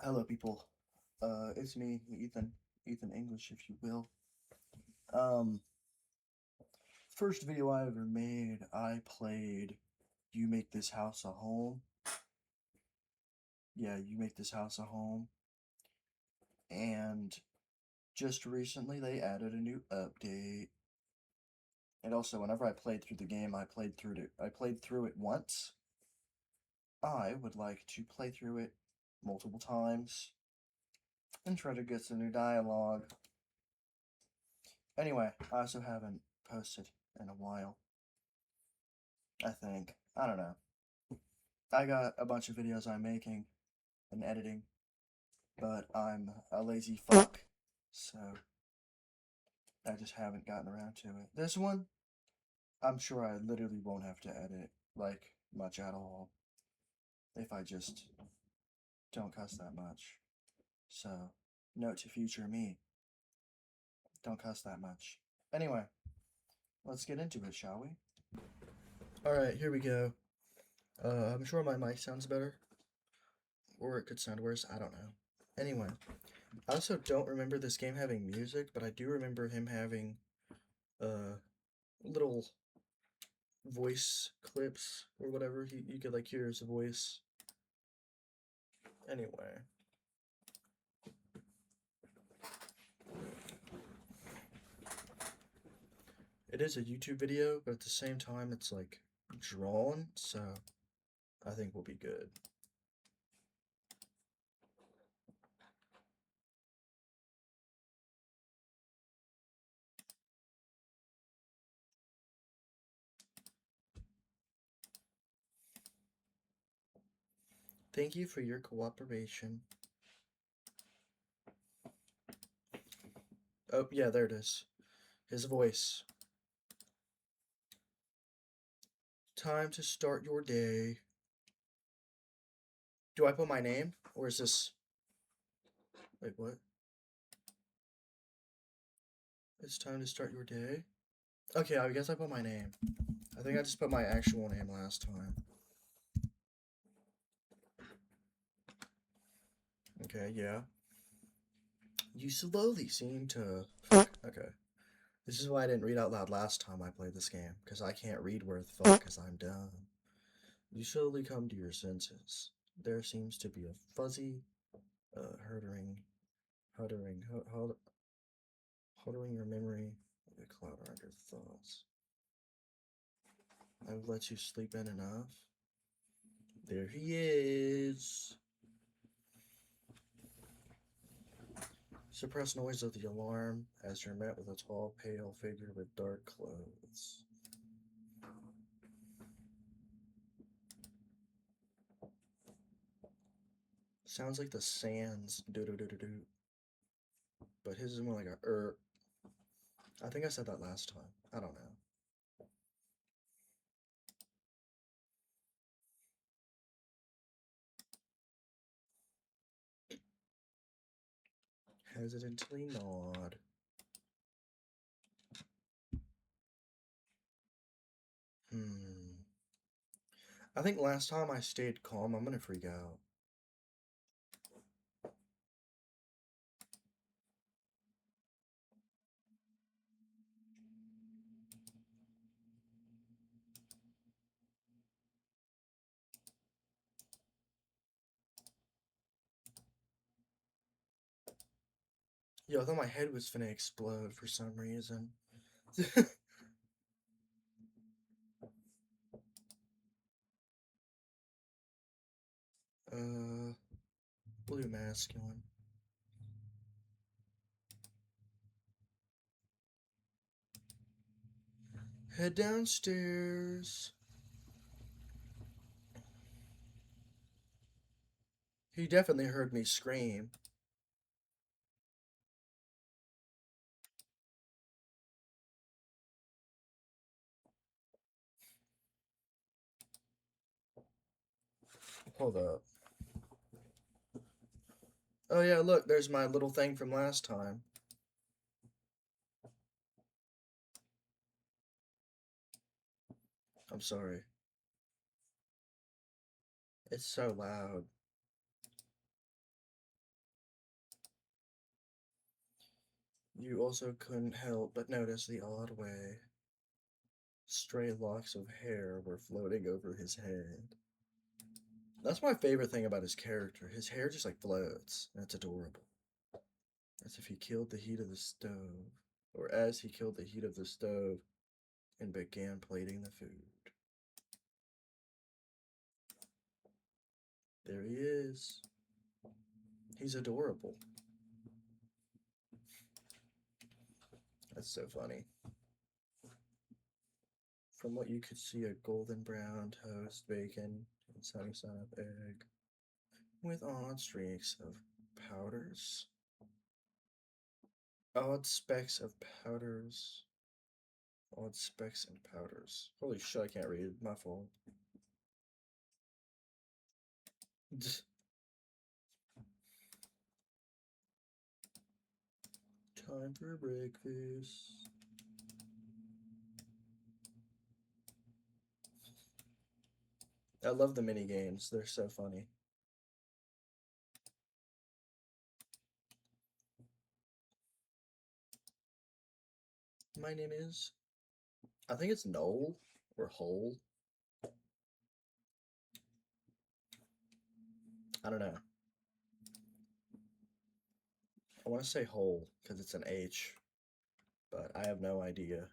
Hello, people. It's me, Ethan English, if you will. Um, First video I ever made, I played You Make This House a Home. Yeah, You Make This House a Home. And just recently they added a new update. And also, whenever I played through the game, I played through it once. I would like to play through it multiple times and try to get some new dialogue. Anyway, I also haven't posted in a while. I think. I don't know. I got a bunch of videos I'm making and editing, but I'm a lazy fuck, so I just haven't gotten around to it. This one, I'm sure I literally won't have to edit, like, much at all, if I just don't cuss that much. So, note to future me, don't cuss that much. Anyway, let's get into it, shall we? Alright, here we go. I'm sure my mic sounds better, or it could sound worse, I don't know. Anyway, I also don't remember this game having music, but I do remember him having little voice clips or whatever. You could like hear his voice. Anyway. It is a YouTube video, but at the same time it's like drawn, so I think we'll be good. Thank you for your cooperation. Oh, yeah, there it is. His voice. Time to start your day. Do I put my name? Or is this... Wait, what? It's time to start your day? Okay, I guess I put my name. I think I just put my actual name last time. Okay, yeah. You slowly seem to... Fuck, okay. This is why I didn't read out loud last time I played this game, because I can't read word fuck because I'm dumb. You slowly come to your senses. There seems to be a fuzzy, huttering your memory like a cloud around your thoughts. I've let you sleep in enough. There he is. Suppress noise of the alarm as you're met with a tall, pale figure with dark clothes. Sounds like the Sands, do. But his is more like a I think I said that last time. I don't know. Hesitantly nod. I think last time I stayed calm. I'm gonna freak out. Yo, I thought my head was finna explode for some reason. Blue masculine. Head downstairs. He definitely heard me scream. Hold up. Oh yeah, look, there's my little thing from last time. I'm sorry. It's so loud. You also couldn't help but notice the odd way stray locks of hair were floating over his head. That's my favorite thing about his character. His hair just like floats, and it's adorable. As if he killed the heat of the stove, or as he killed the heat of the stove and began plating the food. There he is. He's adorable. That's so funny. From what you could see, a golden brown toast, bacon, and sunny side up egg, with odd streaks of powders. Odd specks of powders. Odd specks and powders. Holy shit, I can't read. My fault. Time for breakfast. I love the mini games. They're so funny. My name is, I think it's Noel or Hole. I don't know. I want to say Hole because it's an H, but I have no idea.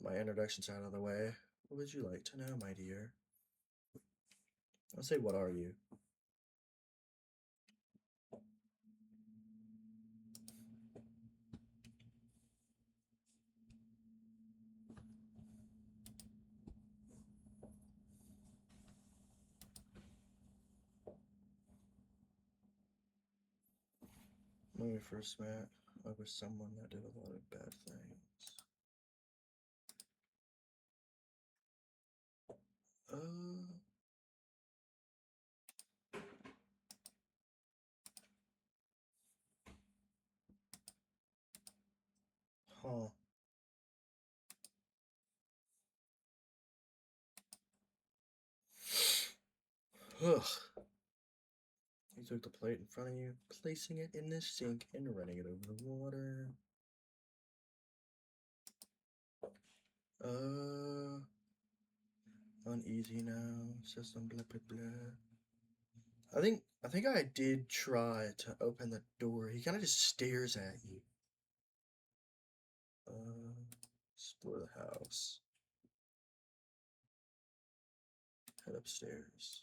My introduction's out of the way. What would you like to know, my dear? I'll say, what are you? When we first met, I was someone that did a lot of bad things. Huh. Ugh. He took the plate in front of you, placing it in the sink and running it over the water. Uneasy now. System blah blah blah. I think I did try to open the door. He kind of just stares at you. Explore the house. Head upstairs.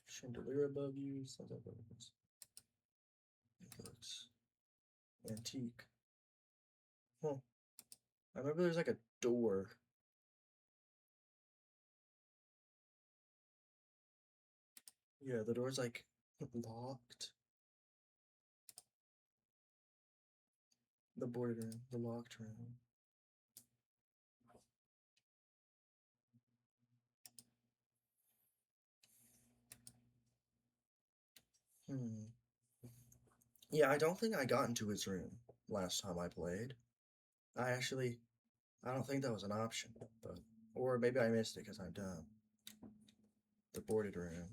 Chandelier above you. Sounds like it looks antique. Huh. I remember there's like a door. Yeah, the door's like locked. The boarded room, the locked room. Yeah, I don't think I got into his room last time I played. I don't think that was an option, but, or maybe I missed it because I'm dumb. The boarded room.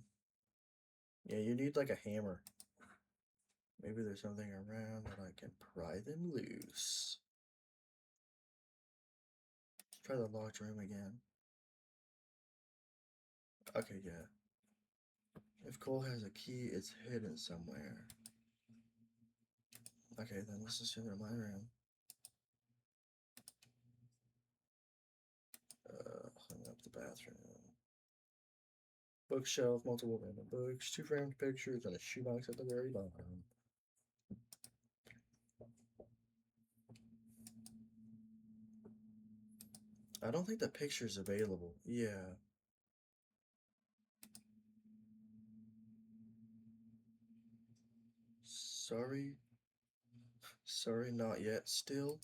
Yeah, you need like a hammer. Maybe there's something around that I can pry them loose. Try the locked room again. Okay, yeah. If Cole has a key, it's hidden somewhere. Okay, then let's just enter my room. Hung up the bathroom. Bookshelf, multiple random books, 2 framed pictures, and a shoebox at the very bottom. I don't think the picture's available. Yeah. Sorry. Sorry, not yet. Still.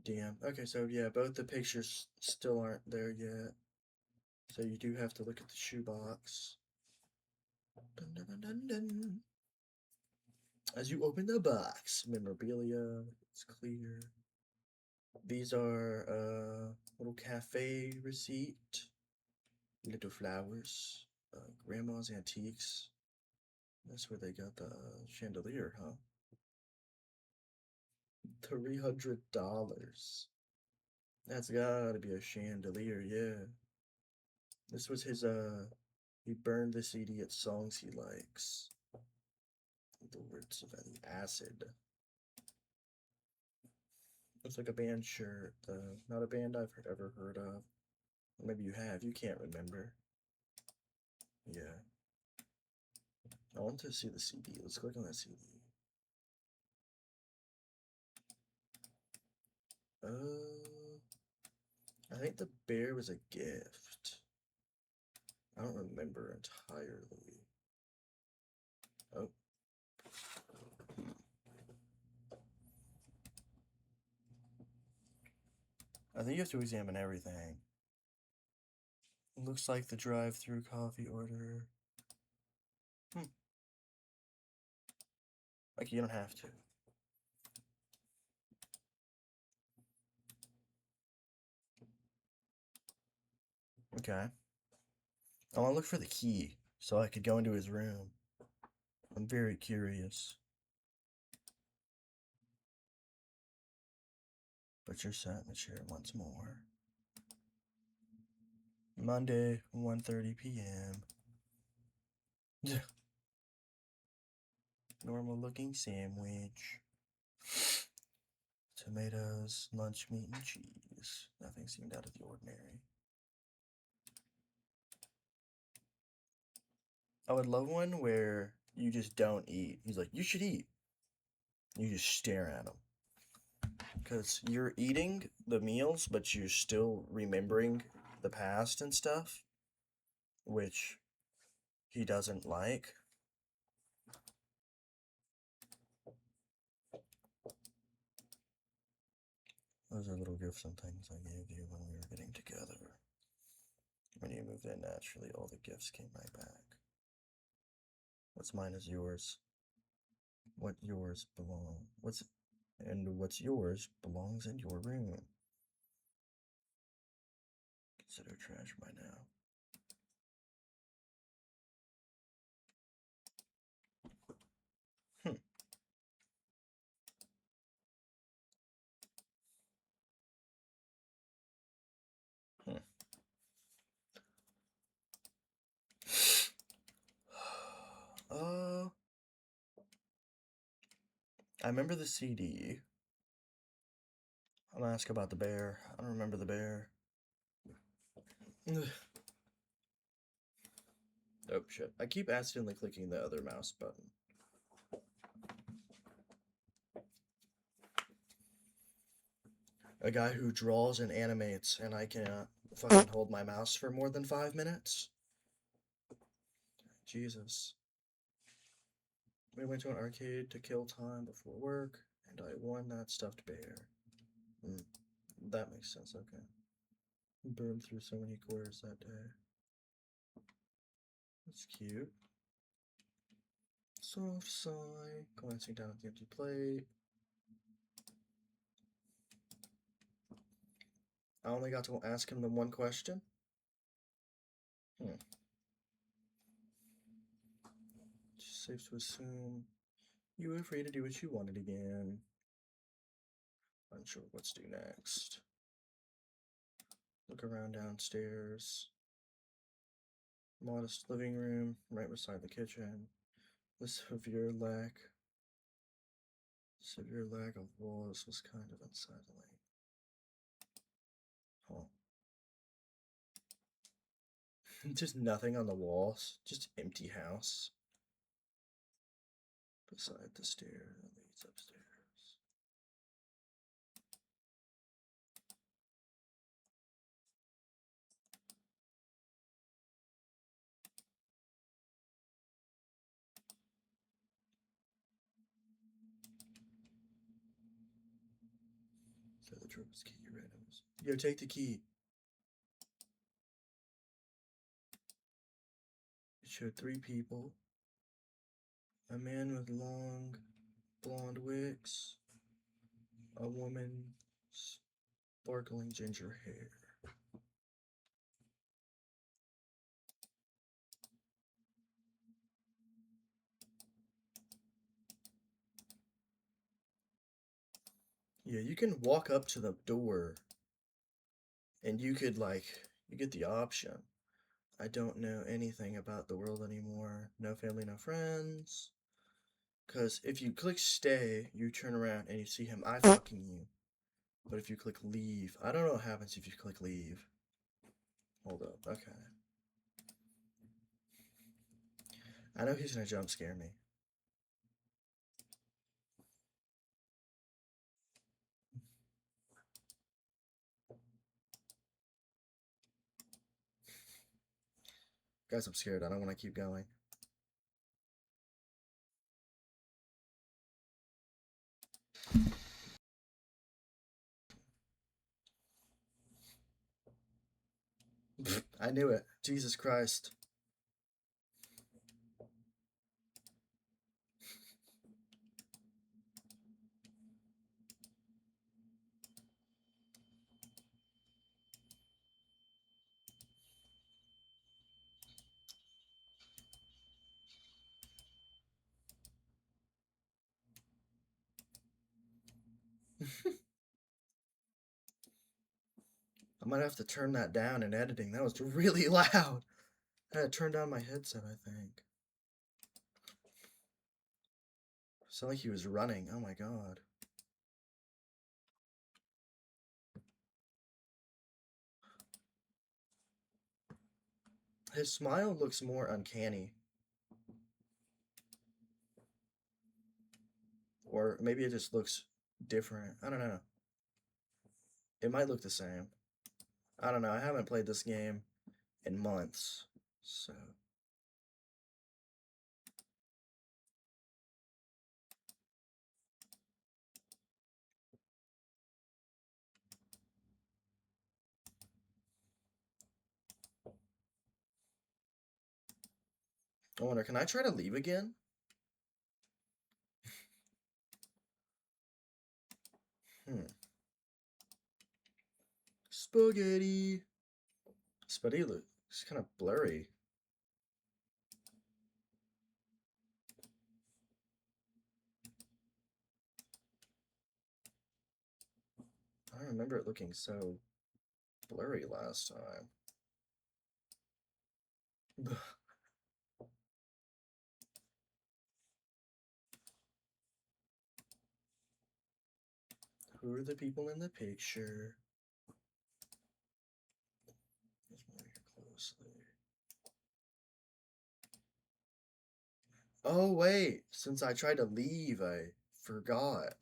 Damn. Okay, so yeah, both the pictures still aren't there yet. So you do have to look at the shoebox. Dun, dun, dun, dun, dun. As you open the box, memorabilia, it's clear. These are little cafe receipt, little flowers, grandma's antiques. That's where they got the chandelier, huh? $300. That's gotta be a chandelier, yeah. This was his he burned this CD at songs he likes. The words of any acid. Looks like a band shirt, though. Not a band I've ever heard of. Or maybe you have, you can't remember. Yeah. I want to see the CD. Let's click on that CD. I think the bear was a gift. I don't remember entirely. Oh. I think you have to examine everything. Looks like the drive-through coffee order. Like, you don't have to. Okay. I want to look for the key so I could go into his room. I'm very curious. But you're sat in the chair once more. Monday, 1:30 p.m. Normal looking sandwich. Tomatoes, lunch meat, and cheese. Nothing seemed out of the ordinary. I would love one where you just don't eat. He's like, you should eat. You just stare at him. Because you're eating the meals, but you're still remembering the past and stuff, which he doesn't like. Those are little gifts and things I gave you when we were getting together. When you moved in, naturally, all the gifts came right back. What's mine is yours. What yours what's yours belongs in your room. Consider trash by now. I remember the CD. I'm gonna ask about the bear. I don't remember the bear. Oh shit. I keep accidentally clicking the other mouse button. A guy who draws and animates, and I can't fucking hold my mouse for more than 5 minutes. Jesus. We went to an arcade to kill time before work, and I won that stuffed bear. That makes sense, okay. Burned through so many quarters that day. That's cute. Soft sigh, glancing down at the empty plate. I only got to ask him the one question. It's safe to assume you were free to do what you wanted again. Unsure what's due next. Look around downstairs. Modest living room, right beside the kitchen. The severe lack of walls was kind of unsettling. Huh. Just nothing on the walls. Just empty house. Beside the stair that leads upstairs. So the troop's key randoms. Yo, take the key. It showed 3 people. A man with long blonde wigs, a woman's sparkling ginger hair. Yeah, you can walk up to the door and you could, like, you get the option. I don't know anything about the world anymore. No family, no friends. Because if you click stay, you turn around and you see him I fucking you. But if you click leave, I don't know what happens if you click leave. Hold up, okay. I know he's gonna jump scare me. Guys, I'm scared. I don't want to keep going. I knew it. Jesus Christ. I might have to turn that down in editing. That was really loud. I had to turn down my headset, I think. Sounded like he was running. Oh my god. His smile looks more uncanny. Or maybe it just looks different. I don't know. It might look the same. I don't know. I haven't played this game in months. So. I wonder, can I try to leave again? Spaghetti. Spaghetti looks kind of blurry. I remember it looking so blurry last time. Who are the people in the picture? Let's monitor closely. Oh wait, since I tried to leave, I forgot.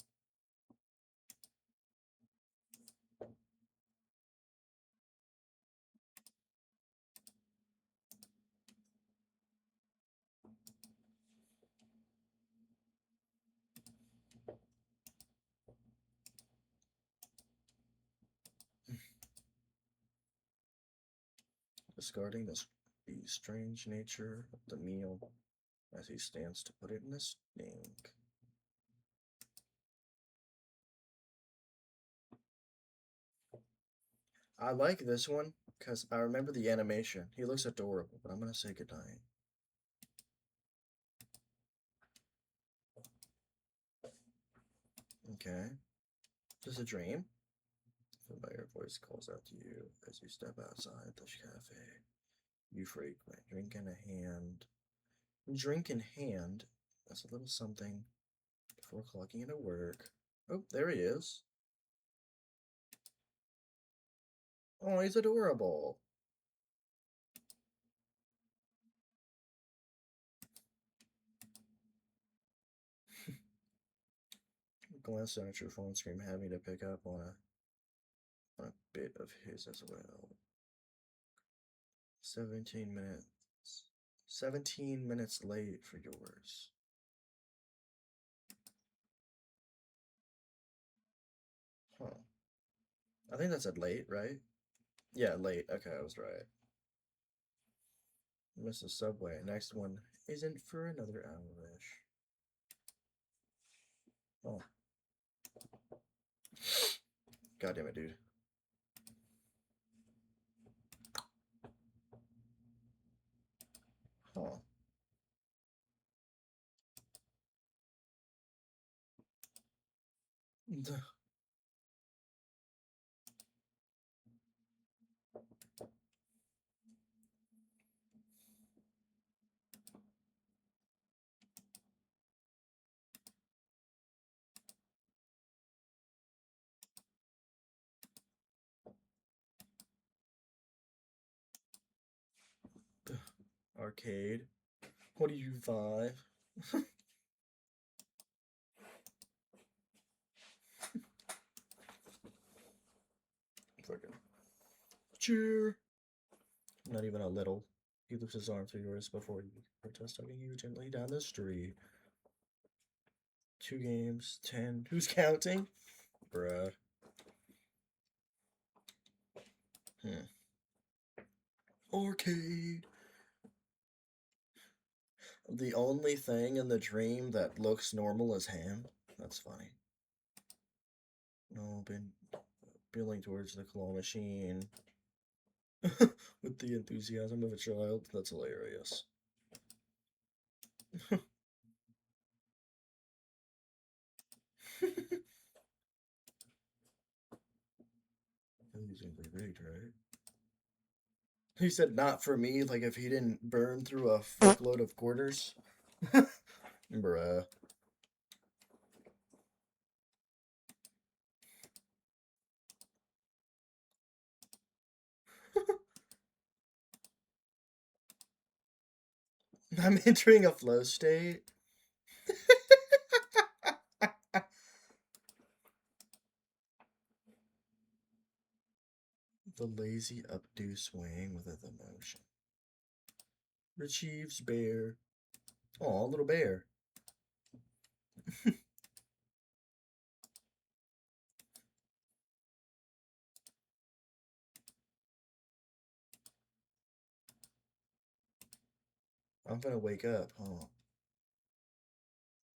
Discarding the strange nature of the meal as he stands to put it in the stink. I like this one because I remember the animation. He looks adorable, but I'm gonna say goodnight. Okay. Is this a dream? A familiar voice calls out to you as you step outside the cafe. You frequent, drink in hand. Drink in hand. That's a little something before clocking into work. Oh, there he is. Oh, he's adorable. Glance down at your phone screen, having to pick up on a bit of his as well. 17 minutes. 17 minutes late for yours. Huh. I think that said late, right? Yeah, late. Okay, I was right. Missed the subway. Next one isn't for another hour-ish. Oh. God damn it, dude. Huh. Arcade. What do you vibe? Fucking cheer. Not even a little. He lifts his arm through yours before you protest, hugging you gently down the street. 2 games, 10. Who's counting? Bruh. Arcade. The only thing in the dream that looks normal is ham. That's funny. No, been billing towards the claw machine with the enthusiasm of a child. That's hilarious. He's gonna be great, right? He said not for me, like if he didn't burn through a fuckload of quarters. Bruh. I'm entering a flow state. The lazy updo swing with the motion. Retrieves bear. Aw, little bear. I'm gonna wake up, huh?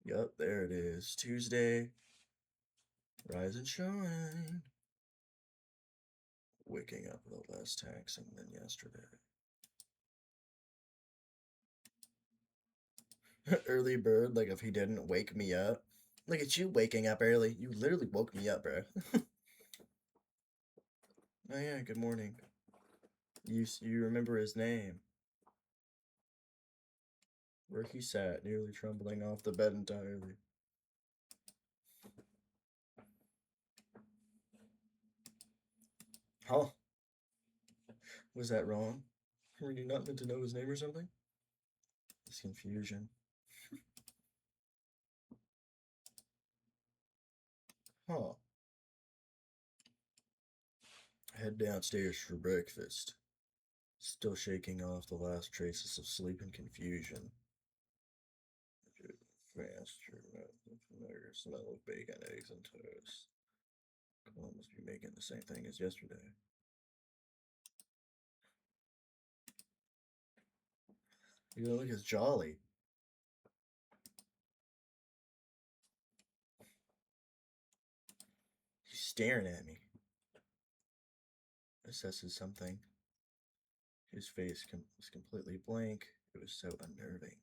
Yup, there it is. Tuesday. Rise and shine. Waking up a little less taxing than yesterday. Early bird, like if he didn't wake me up. Look at you waking up early. You literally woke me up, bro. Oh yeah, good morning. You remember his name. Where he sat, nearly trembling off the bed entirely. Huh? Was that wrong? Were you not meant to know his name or something? This confusion. Huh. Head downstairs for breakfast. Still shaking off the last traces of sleep and confusion. Faster, the familiar smell of bacon, eggs, and toast. Cole must be making the same thing as yesterday. You don't look as jolly. He's staring at me. Assesses something. His face was completely blank. It was so unnerving.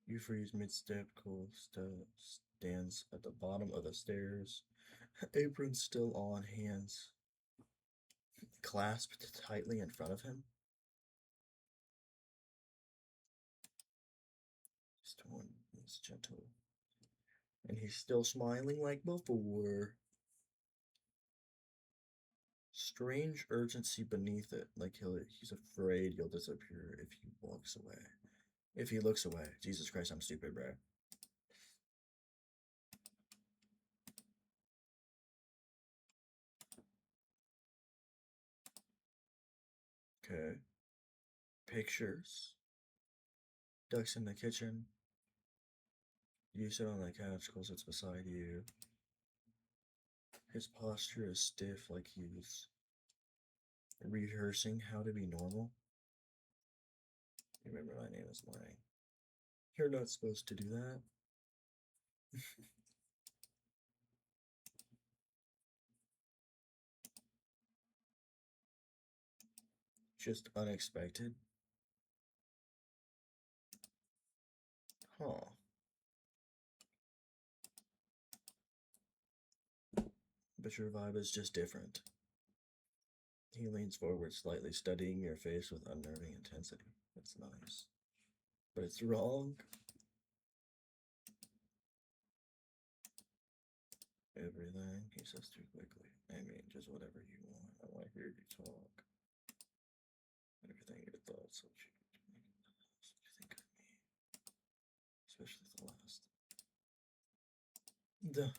Euphrates mid-step, Cole stands at the bottom of the stairs, apron still on, hands clasped tightly in front of him. His tone is gentle, and he's still smiling like before. Strange urgency beneath it, like he's afraid you'll disappear if he walks away. If he looks away. Jesus Christ, I'm stupid, bro. Okay. Pictures. Ducks in the kitchen. You sit on the couch because it's beside you. His posture is stiff, like he's rehearsing how to be normal. You remember my name is Morning. You're not supposed to do that. Just unexpected. Huh. But your vibe is just different. He leans forward slightly, studying your face with unnerving intensity. It's nice. But it's wrong. Everything, he says too quickly. I mean, just whatever you want. I want to hear you talk. Everything, your thoughts, what you think of me. Especially the last. Duh.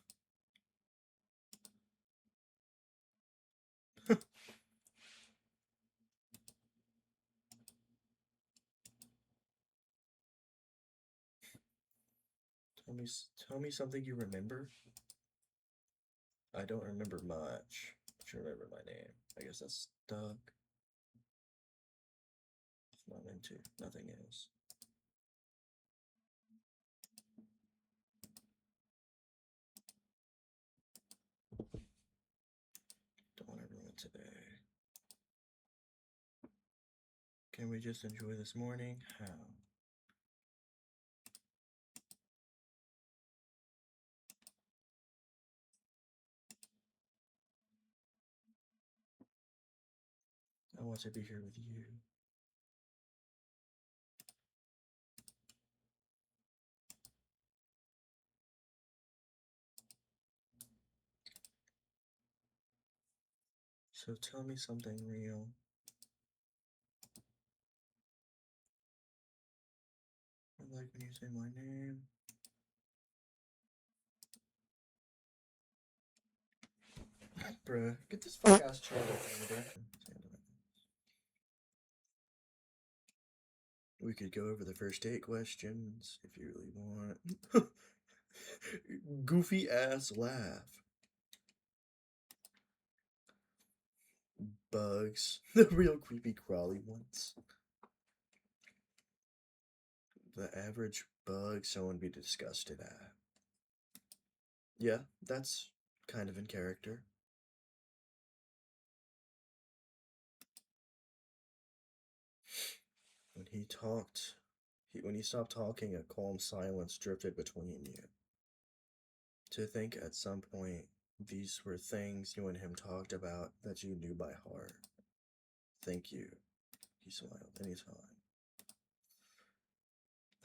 Tell me something you remember. I don't remember much. But you remember my name. I guess that's stuck. Not into. Nothing else. Don't want to ruin today. Can we just enjoy this morning? How? I want to be here with you. So tell me something real. I like when you say my name. Bruh, get this fuck ass chair over there. We could go over the first 8 questions if you really want. Goofy ass laugh. Bugs. The real creepy crawly ones. The average bug someone would be disgusted at. Yeah, that's kind of in character. When he stopped talking, a calm silence drifted between you. To think at some point these were things you and him talked about that you knew by heart. Thank you. He smiled. Anytime.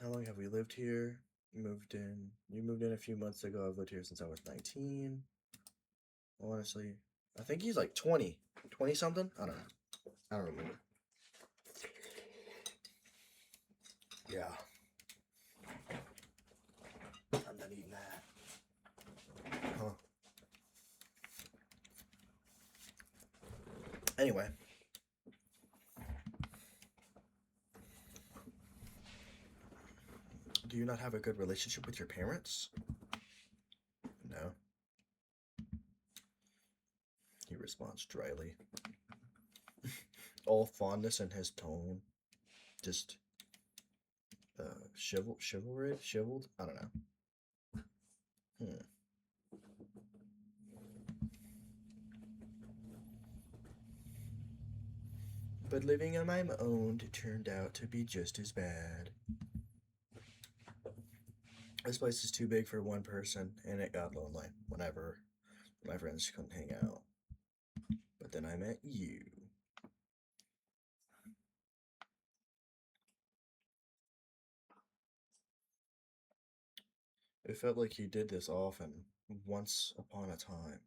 How long have we lived here? You moved in a few months ago. I've lived here since I was 19. Honestly, I think he's like 20. 20 something? I don't know. I don't remember. Yeah. I'm not eating that. Huh. Anyway. Do you not have a good relationship with your parents? No. He responds dryly. All fondness in his tone. Just chivaled? I don't know. But living on my own turned out to be just as bad. This place is too big for one person, and it got lonely whenever my friends couldn't hang out. But then I met you. It felt like he did this often, once upon a time.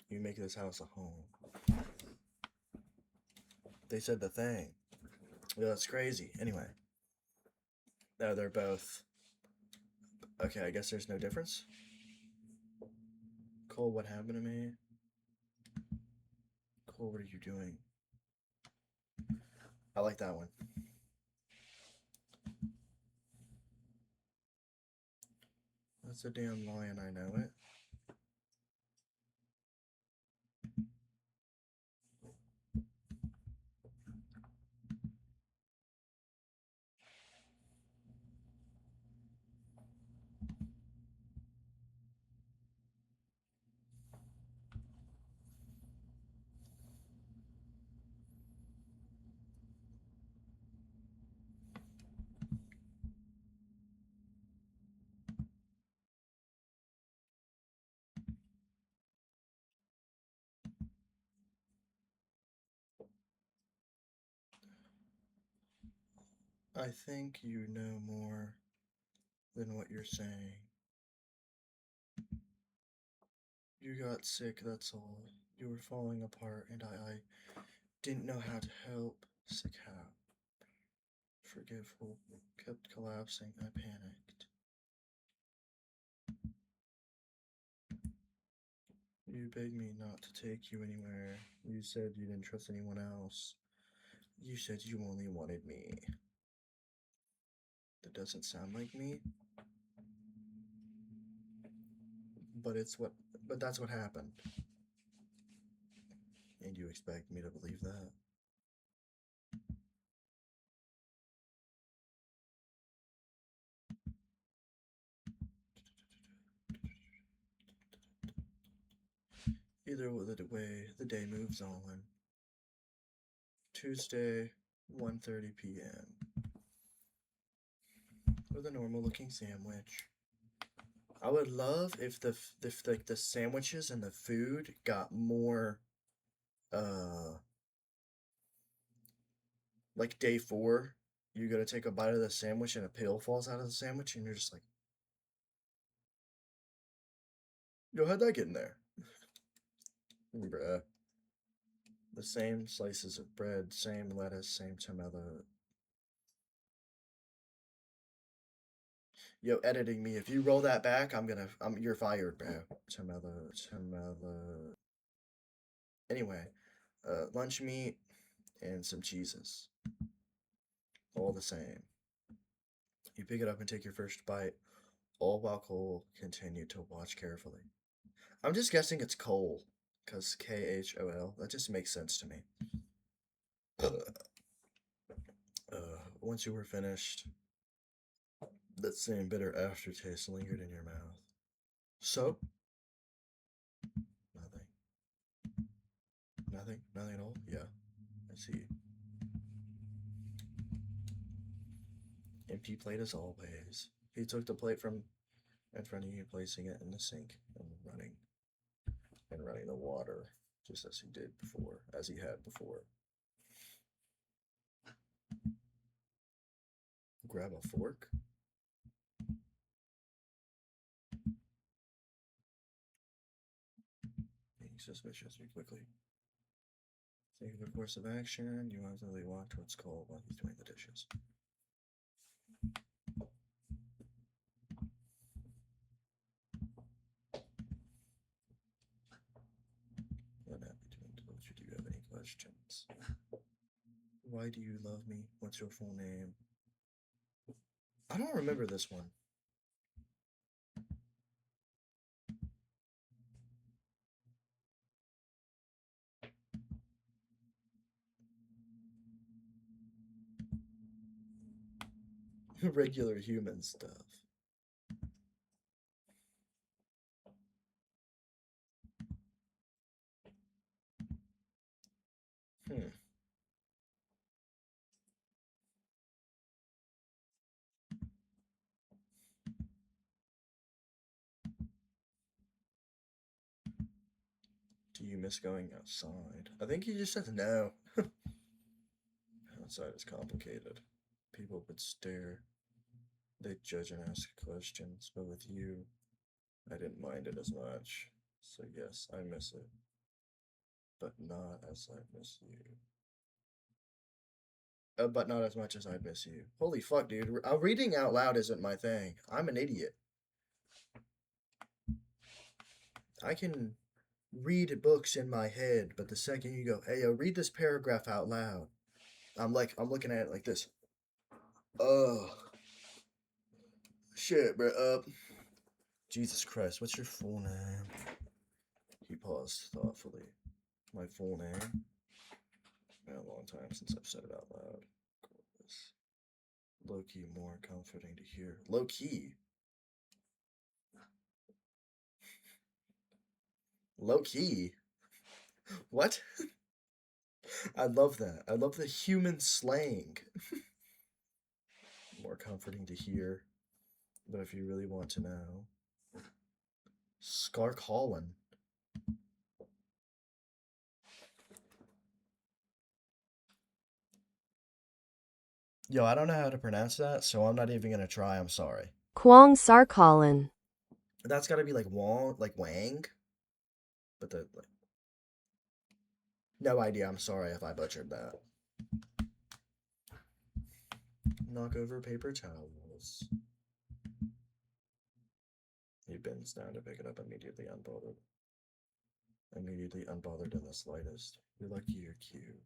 You make this house a home. They said the thing. Yeah, that's crazy. Anyway. No, they're both. Okay, I guess there's no difference. Cole, what happened to me? Cole, what are you doing? I like that one. That's a damn lie and I know it. I think you know more than what you're saying. You got sick, that's all. You were falling apart, and I didn't know how to help. Sick how? Forgiveful. Kept collapsing. I panicked. You begged me not to take you anywhere. You said you didn't trust anyone else. You said you only wanted me. That doesn't sound like me. But that's what happened. And you expect me to believe that? Either way, the day moves on. Tuesday, 1:30 p.m. With a normal looking sandwich. I would love if the sandwiches and the food got more like day 4, you gotta take a bite of the sandwich and a pill falls out of the sandwich and you're just like, yo, how'd that get in there? Bruh. The same slices of bread, same lettuce, same tomato. Yo, editing me, if you roll that back, you're fired, bro. Tomato. Anyway, lunch meat and some cheeses. All the same. You pick it up and take your first bite, all while Cole continued to watch carefully. I'm just guessing it's Cole, because Khol. That just makes sense to me. Once you were finished, that same bitter aftertaste lingered in your mouth. So? Nothing. Nothing? Nothing at all? Yeah, I see. Empty plate as always. He took the plate from in front of you, placing it in the sink and running the water, just as he had before. Grab a fork. Being suspicious, you quickly think of a course of action. You actively walk towards Cole while he's doing the dishes. I'm happy to indulge you. Do you have any questions? Why do you love me? What's your full name? I don't remember this one. Regular human stuff. Hmm. Do you miss going outside? I think he just said no. Outside is complicated. People would stare. They'd judge and ask questions, but with you, I didn't mind it as much. So yes, I miss it. But not as I miss you. But not as much as I miss you. Holy fuck, dude. Reading out loud isn't my thing. I'm an idiot. I can read books in my head, but the second you go, hey, yo, read this paragraph out loud, I'm looking at it like this. Oh, shit, bro. Jesus Christ, what's your full name? He paused thoughtfully. My full name? Been a long time since I've said it out loud. Low key, more comforting to hear. Low key. Low key. What? I love that. I love the human slang. More comforting to hear. But if you really want to know, Scar Colin. Yo, I don't know how to pronounce that, so I'm not even gonna try. I'm sorry. Kwang Sarkalin. That's gotta be like Wong, like Wang, but the like, no idea. I'm sorry if I butchered that. Knock over paper towels. He bends down to pick it up, immediately unbothered. Immediately unbothered in the slightest. You're lucky you're cute.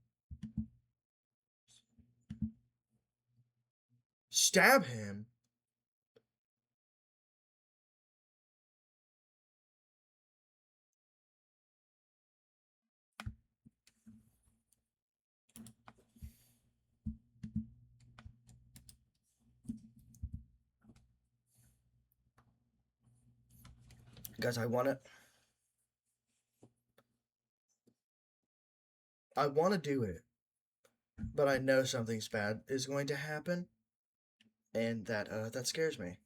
Stab him? Guys, I want to do it, but I know something's bad is going to happen, and that scares me.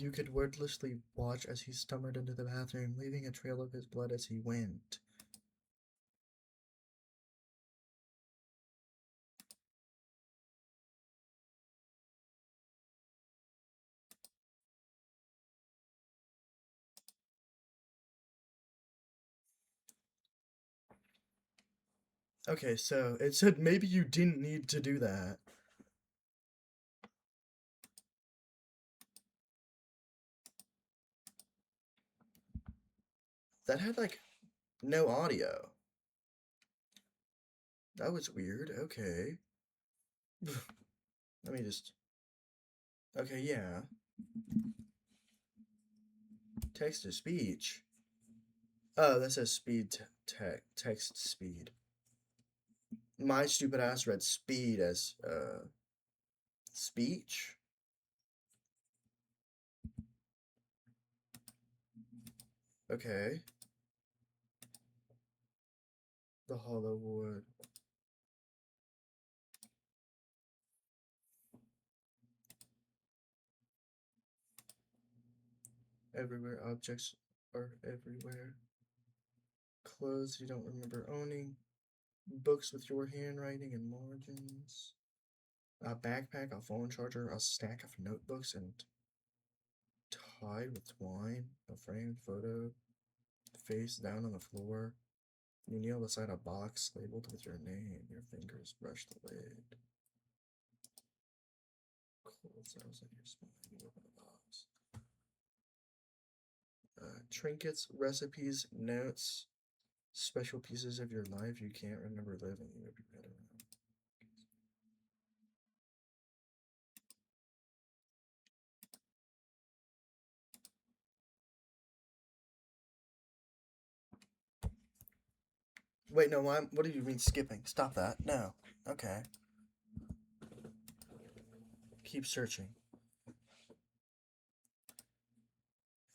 You could wordlessly watch as he stumbled into the bathroom, leaving a trail of his blood as he went. Okay, so it said maybe you didn't need to do that. That had, like, no audio. That was weird. Okay. Let me just... Okay, yeah. Text to speech. Oh, that says speed text speed. My stupid ass read speed as, speech? Okay. The hollow wood. Everywhere objects are everywhere. Clothes you don't remember owning. Books with your handwriting and margins. A backpack, a phone charger, a stack of notebooks and tied with twine. A framed photo, face down on the floor. You kneel beside a box labeled with your name. Your fingers brush the lid. Cold cells in your spine. You open the box. Trinkets, recipes, notes, special pieces of your life you can't remember living. You would be better around. Wait, no, what do you mean skipping? Stop that. No. Okay. Keep searching.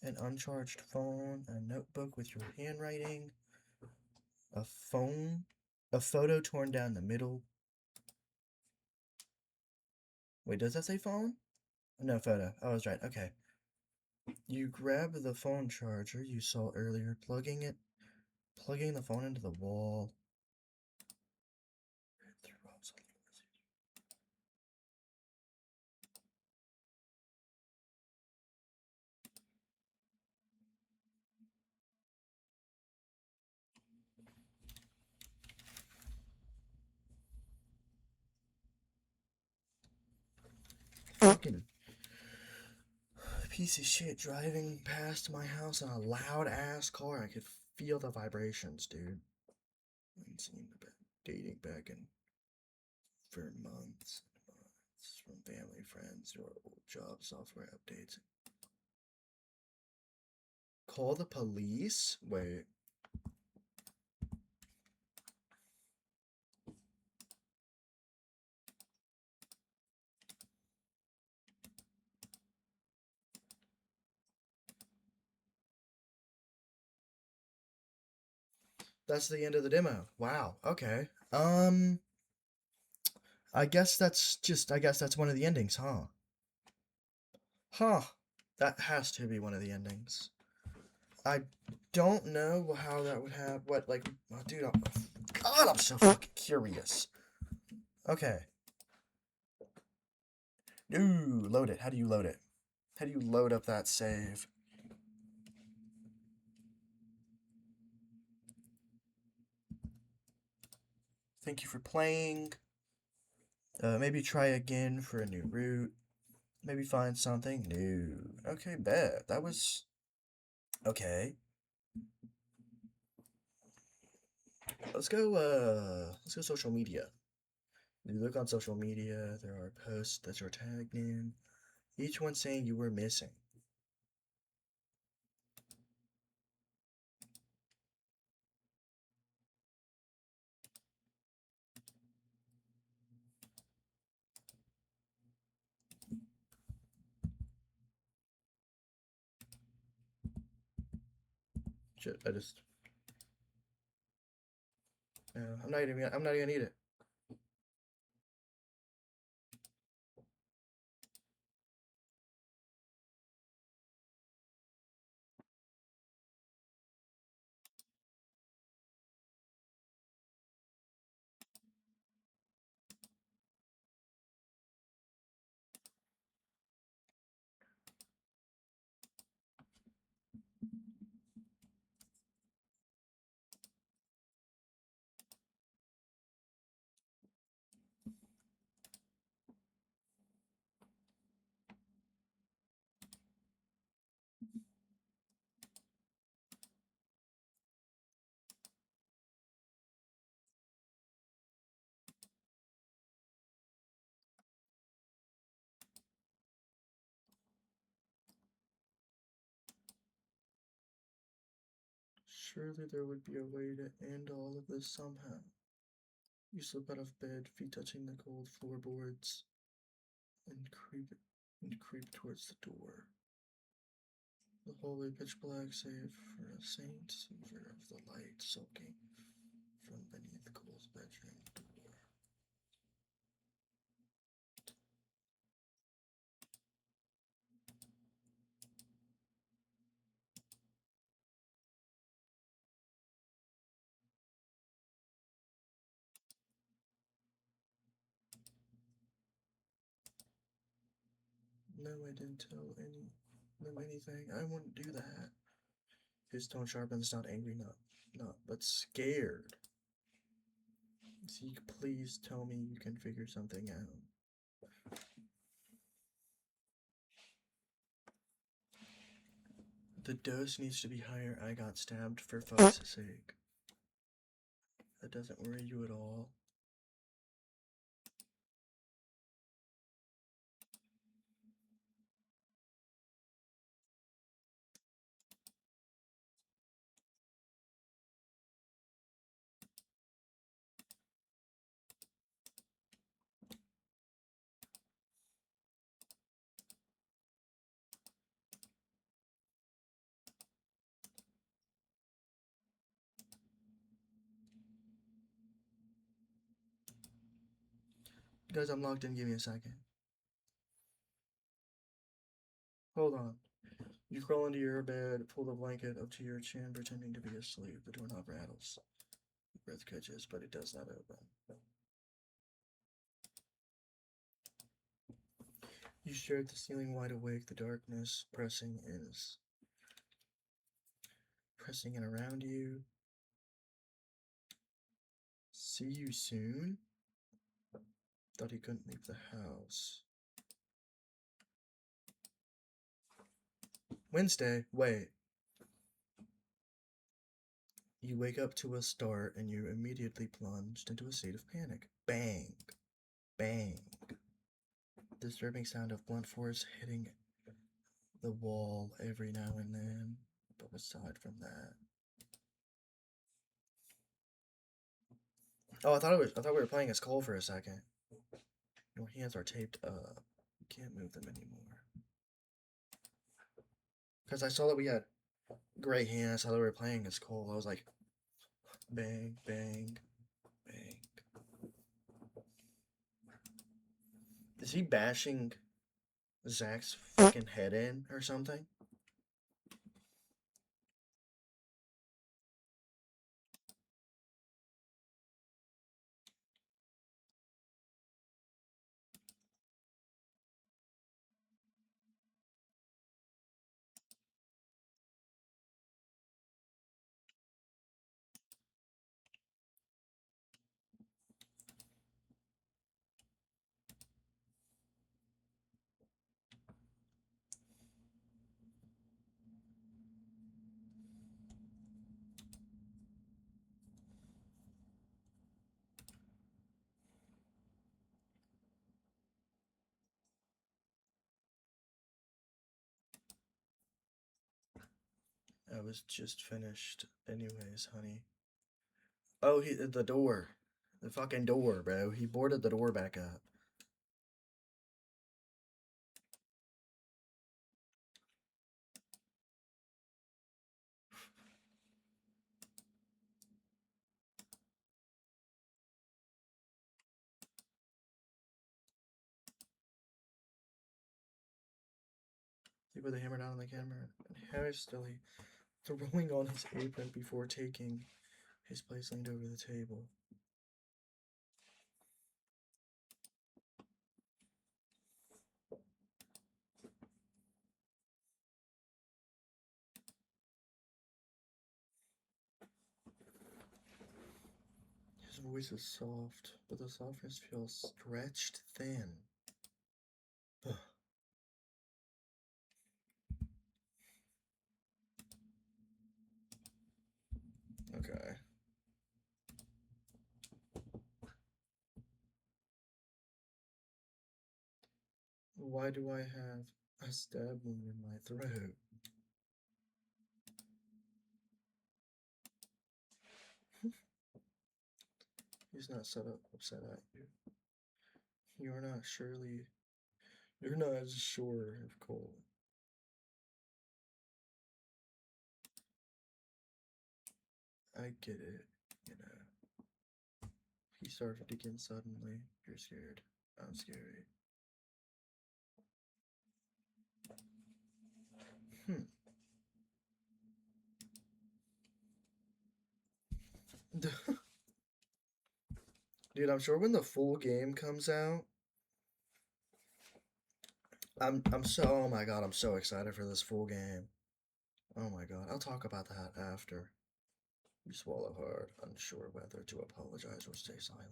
An uncharged phone, a notebook with your handwriting, a phone, a photo torn down the middle. Wait, does that say phone? No, photo. I was right. Okay. You grab the phone charger you saw earlier, plugging the phone into the wall. Fucking piece of shit driving past my house in a loud ass car. I could feel the vibrations, dude. And seen dating back in for months and months from family, friends, or old job software updates. Call the police? Wait. That's the end of the demo. Wow. Okay. I guess that's one of the endings, huh? Huh. That has to be one of the endings. I don't know how that would have like oh, dude, God, I'm so fucking curious. Okay. Ooh, load it. How do you load it? How do you load up that save? Thank you for playing. Maybe try again for a new route. Maybe find something new. Okay, bet. That was okay. Let's go social media. You look on social media, there are posts that you're tagged in, each one saying you were missing. Shit, I'm not even gonna need it. Surely there would be a way to end all of this somehow. You slip out of bed, feet touching the cold floorboards, and creep towards the door. The hallway pitch black, save for a faint silver of the light sulking from beneath Cole's bedroom door. No, I didn't tell anything. I wouldn't do that. His tone sharpens, not angry, not, but scared. Zeke, please tell me you can figure something out. The dose needs to be higher. I got stabbed for fuck's sake. That doesn't worry you at all. Guys, I'm locked in. Give me a second. Hold on. You crawl into your bed, pull the blanket up to your chin, pretending to be asleep. The doorknob rattles. The breath catches, but it does not open. You stare at the ceiling wide awake, the darkness pressing in around you. See you soon? Thought he couldn't leave the house. Wednesday, wait. You wake up to a start and you're immediately plunged into a state of panic. Bang! Bang! Disturbing sound of blunt force hitting the wall every now and then. But aside from that. Oh, I thought we were playing as Cole for a second. Your hands are taped up. You can't move them anymore. Because I saw that we had gray hands. I saw that we were playing as Cole. I was like, bang, bang, bang. Is he bashing Zach's fucking head in or something? I was just finished. Anyways, honey. Oh, the door. The fucking door, bro. He boarded the door back up. He put the hammer down on the camera and hastily throwing on his apron before taking his place leaned over the table. His voice is soft, but the softness feels stretched thin. Okay. Why do I have a stab wound in my throat? He's not upset at you. You're not sure of Cole. I get it, you know. He started again suddenly. You're scared. I'm scary. Hmm. Dude, I'm sure when the full game comes out, I'm so oh my god, I'm so excited for this full game. Oh my god, I'll talk about that after. You swallow hard, unsure whether to apologize or stay silent.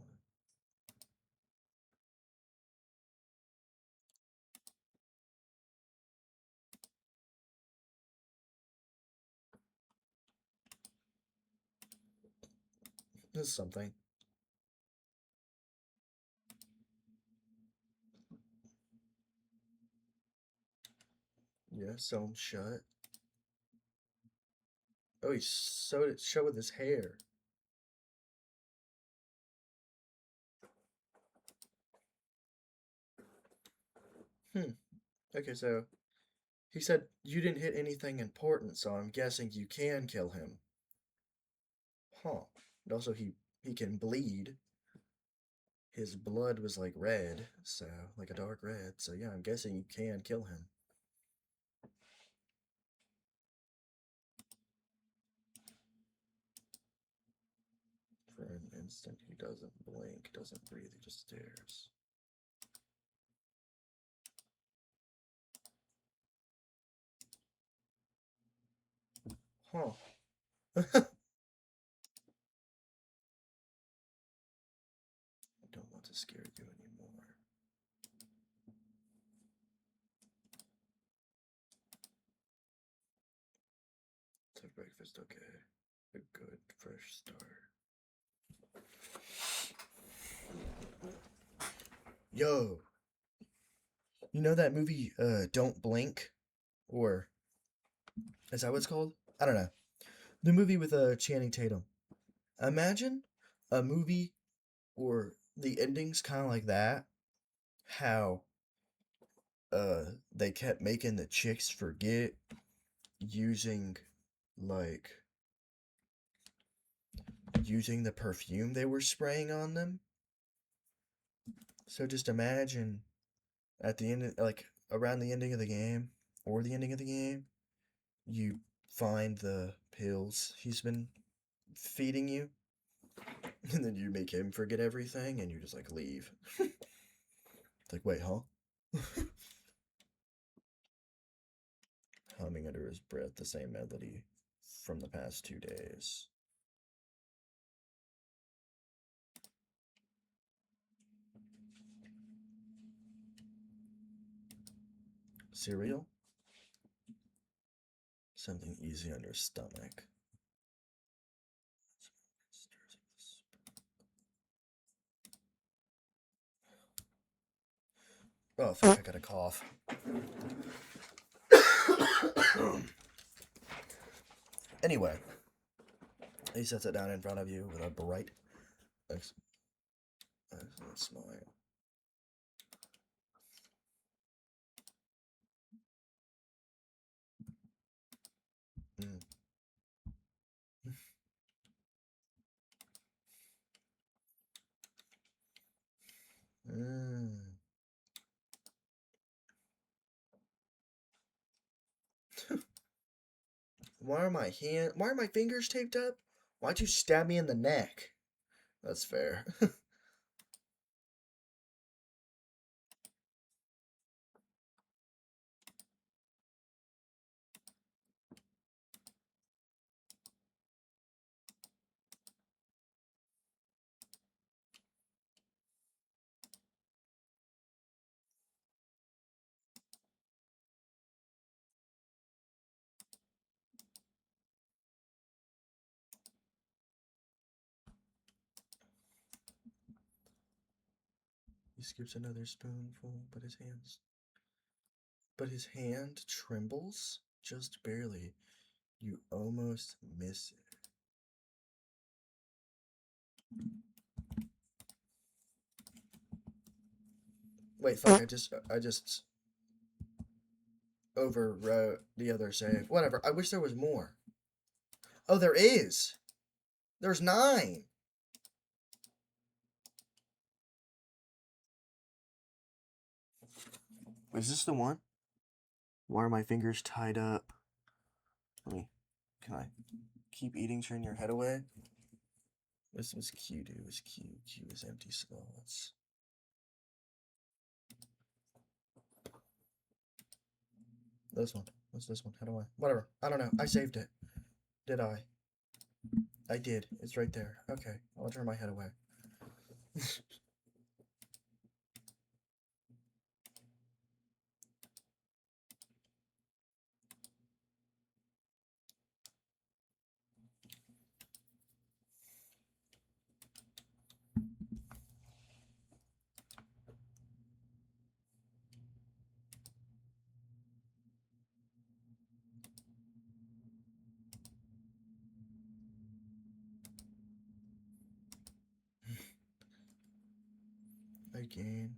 This is something. Yeah, sewn shut. Oh, he sewed it shut with his hair. Hmm. Okay, so he said you didn't hit anything important, so I'm guessing you can kill him. Huh. And also he can bleed. His blood was like red, so like a dark red. So yeah, I'm guessing you can kill him. For an instant, he doesn't blink, doesn't breathe, he just stares. Huh. I don't want to scare you anymore. Let's have breakfast, okay? a good fresh start. Yo, you know that movie, Don't Blink? Or, is that what it's called? I don't know. The movie with, Channing Tatum. Imagine a movie or the ending's kind of like that. How, they kept making the chicks forget using, like, using the perfume they were spraying on them. So just imagine at the end, like around the ending of the game or the ending of the game, you find the pills he's been feeding you, and then you make him forget everything, and you just like leave. Like, wait, huh? Humming under his breath the same melody from the past 2 days. Cereal? Something easy on your stomach. Oh, fuck, I got a cough. Anyway, he sets it down in front of you with a bright, excellent smile. Mm. Mm. Why are my fingers taped up? Why'd you stab me in the neck? That's fair. He scoops another spoonful, but his hand trembles just barely. You almost miss it. Wait, fuck, I just overwrote the other save. Whatever, I wish there was more. Oh, there is! There's 9! Is this the one? Why are my fingers tied up? Can I keep eating, turn your head away? This was Q, dude. It was Q. Q is empty slots. This one. What's this one? How do I? Whatever. I don't know. I saved it. Did I? I did. It's right there. Okay. I'll turn my head away. I gain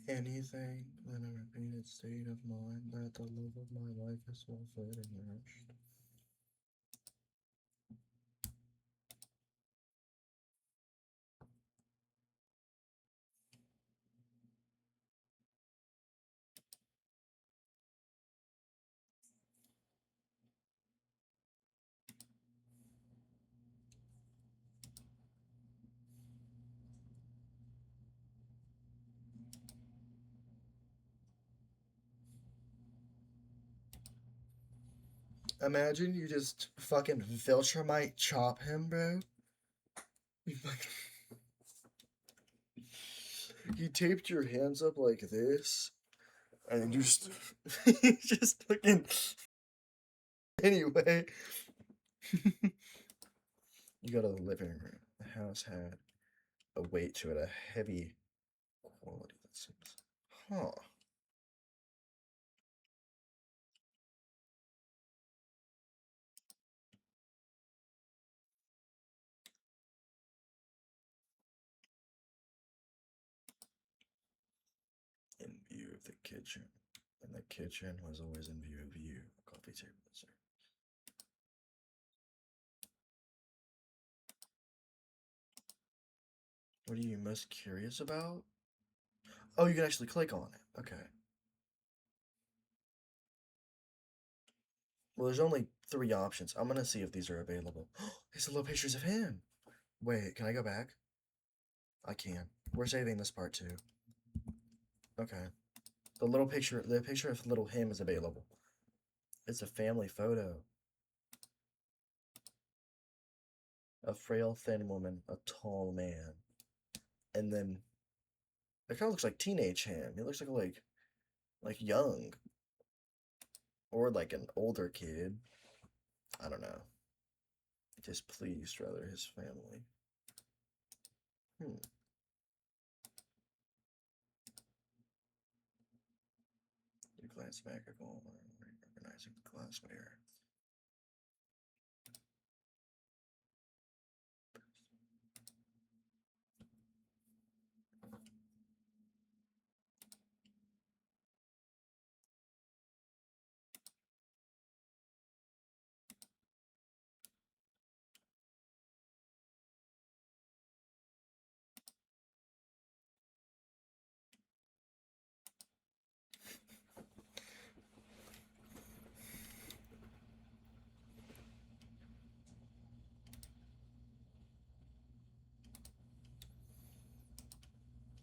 anything in a repeated state of mind that the love of my life is well fed and nourished. Imagine you just fucking Viltrumite chop him, bro. You taped your hands up like this, and you just, just fucking. Anyway, You go to the living room. The house had a weight to it, a heavy quality that seems. Huh. In view of the kitchen. And the kitchen was always in view of you. Coffee table, sir. What are you most curious about? Oh, you can actually click on it. Okay. Well, there's only 3 options. I'm gonna see if these are available. There's little pictures of him. Wait, can I go back? I can. We're saving this part too. Okay. The picture of little him is available. It's a family photo. A frail, thin woman, a tall man, and then it kind of looks like teenage him. He looks like young or like an older kid. I don't know. Displeased rather his family. Hmm. You glance back at all, recognizing the glassware.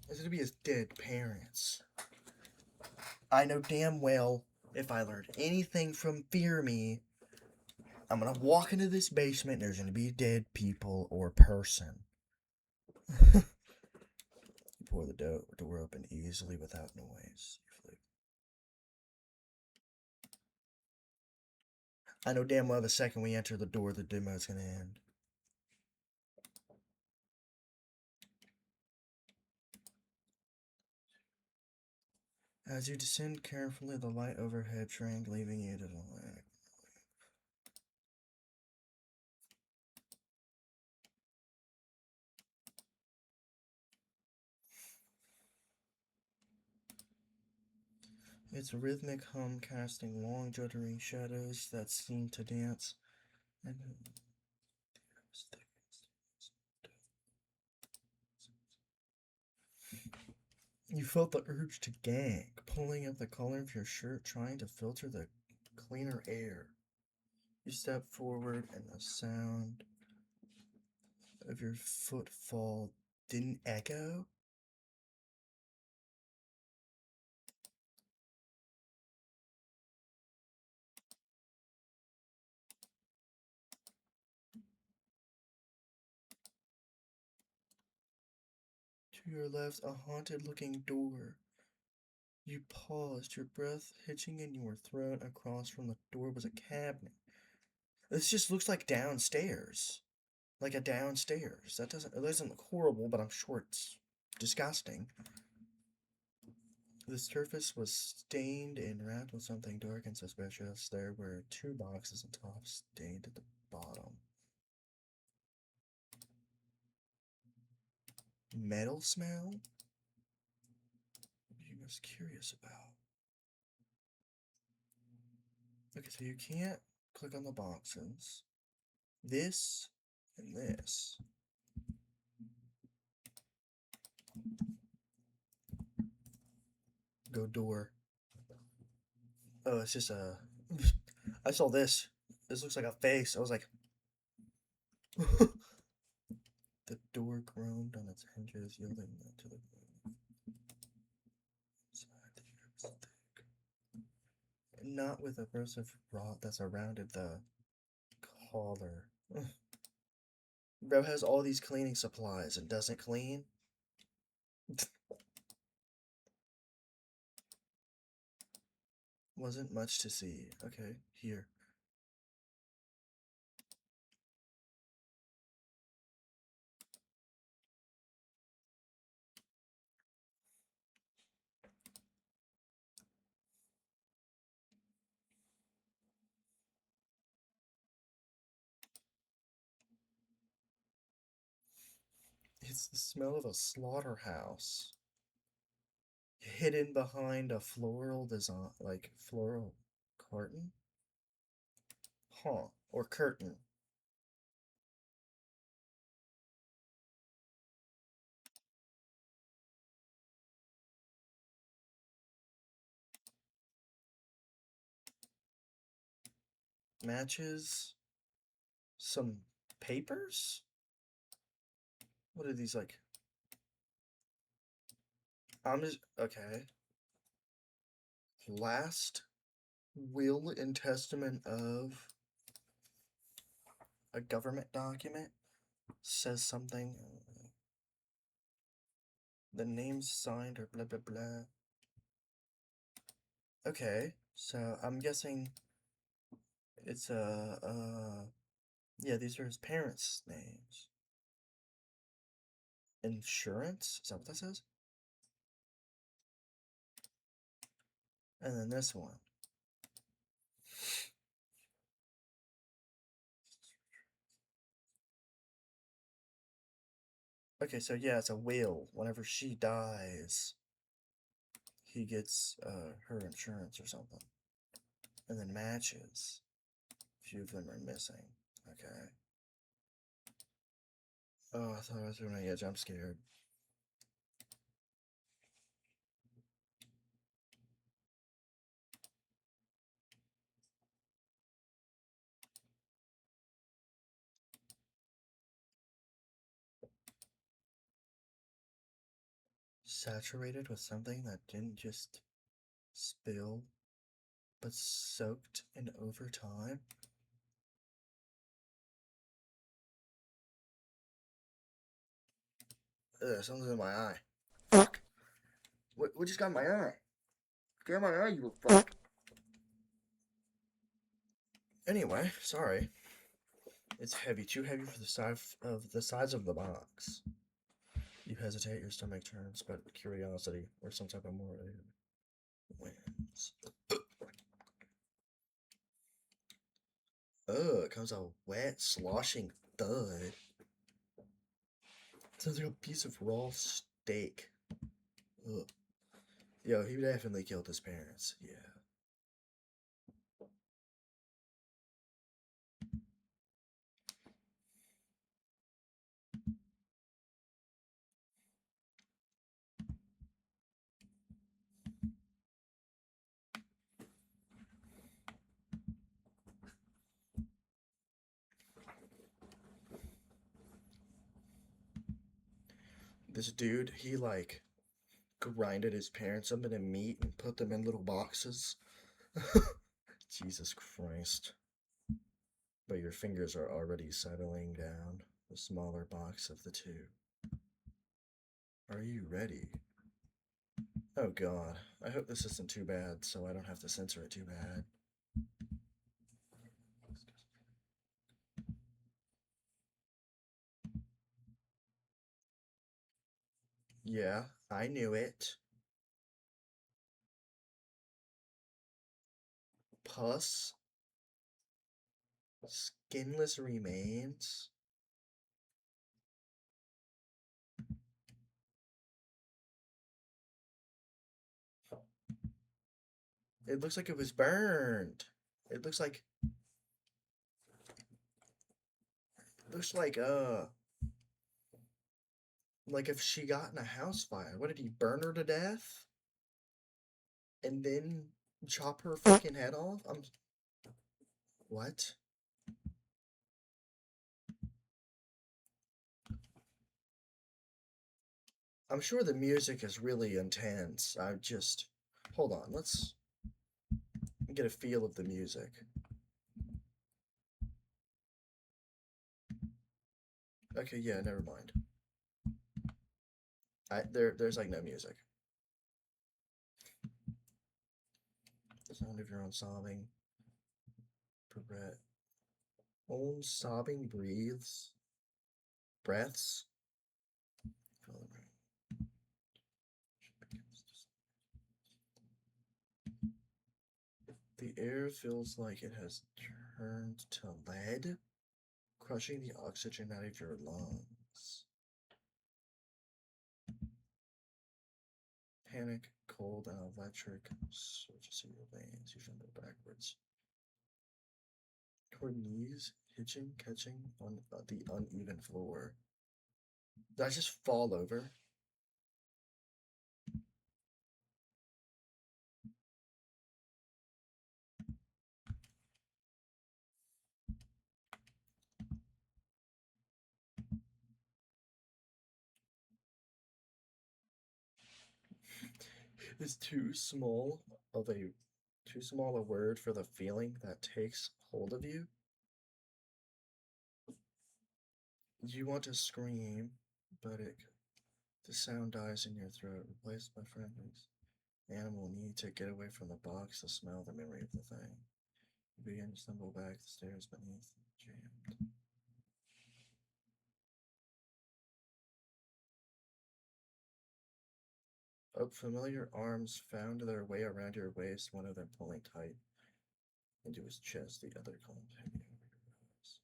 This is to be his dead parents. I know damn well if I learned anything from Fear Me, I'm gonna walk into this basement and there's gonna be dead people or person. You pour the door open easily without noise. I know damn well the second we enter the door, the demo's gonna end. As you descend carefully, the light overhead shrank, leaving you to the light. Its rhythmic hum casting long, juddering shadows that seem to dance. And you felt the urge to gag, pulling up the collar of your shirt, trying to filter the cleaner air. You step forward, and the sound of your footfall didn't echo. To your left, a haunted looking door. You paused, your breath hitching in your throat. Across from the door was a cabinet. This just looks like downstairs. Like a downstairs. It doesn't look horrible, but I'm sure it's disgusting. The surface was stained and wrapped with something dark and suspicious. There were 2 boxes and tops stained at the bottom. Metal smell? What are you most curious about? Okay, so you can't click on the boxes. This and this. Go door. Oh, it's just a. I saw this. This looks like a face. I was like. The door groaned on its hinges, yielding to the room. Inside the air was thick. Not with a corrosive rot that surrounded the collar. Bro has all these cleaning supplies and doesn't clean. Wasn't much to see. Okay, here. It's the smell of a slaughterhouse. Hidden behind a floral design, like floral carton? Huh. Or curtain. Matches. Some papers? What are these like? I'm just. Okay. Last will and testament of a government document says something. The name's signed or blah blah blah. Okay, so I'm guessing it's yeah, these are his parents' names. Insurance? Is that what that says? And then this one. Okay, so yeah, it's a will. Whenever she dies, he gets her insurance or something. And then matches. A few of them are missing. Okay. Oh, I thought I was doing an edge. I'm scared. Saturated with something that didn't just spill, but soaked in over time. Ugh, something's in my eye. Fuck! What just got in my eye? Get my eye, you fuck! Anyway, sorry. It's heavy, too heavy for the size of the box. You hesitate, your stomach turns, but curiosity or some type of more wins. Ugh, it comes out wet, sloshing thud. Sounds like a piece of raw steak. Ugh. Yo, he definitely killed his parents. Yeah. This dude, he like grinded his parents up into meat and put them in little boxes. Jesus Christ. But your fingers are already settling down the smaller box of the two. Are you ready? Oh god. I hope this isn't too bad so I don't have to censor it too bad. Yeah, I knew it. Pus. Skinless remains. It looks like it was burned. It looks like like if she got in a house fire. What did he burn her to death? And then chop her fucking head off? What? I'm sure the music is really intense. Hold on, let's get a feel of the music. Okay, yeah, never mind. There's like no music. The sound of your own sobbing. Own sobbing breaths. The air feels like it has turned to lead, crushing the oxygen out of your lungs. panic, cold, and electric surges through your veins. You tremble backwards. Your knees hitching, catching on the uneven floor. Did I just fall over? Is too small a word for the feeling that takes hold of you? You want to scream, but the sound dies in your throat, replaced by friendlies. Animal need to get away from the box, the smell, the memory of the thing. You begin to stumble back the stairs beneath, jammed. Oh, familiar arms found their way around your waist, one of them pulling tight into his chest, the other column hanging over your eyes.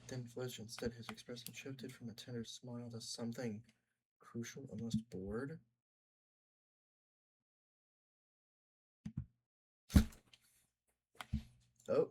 Then flinch. Instead, his expression shifted from a tender smile to something crucial, almost bored. Oh.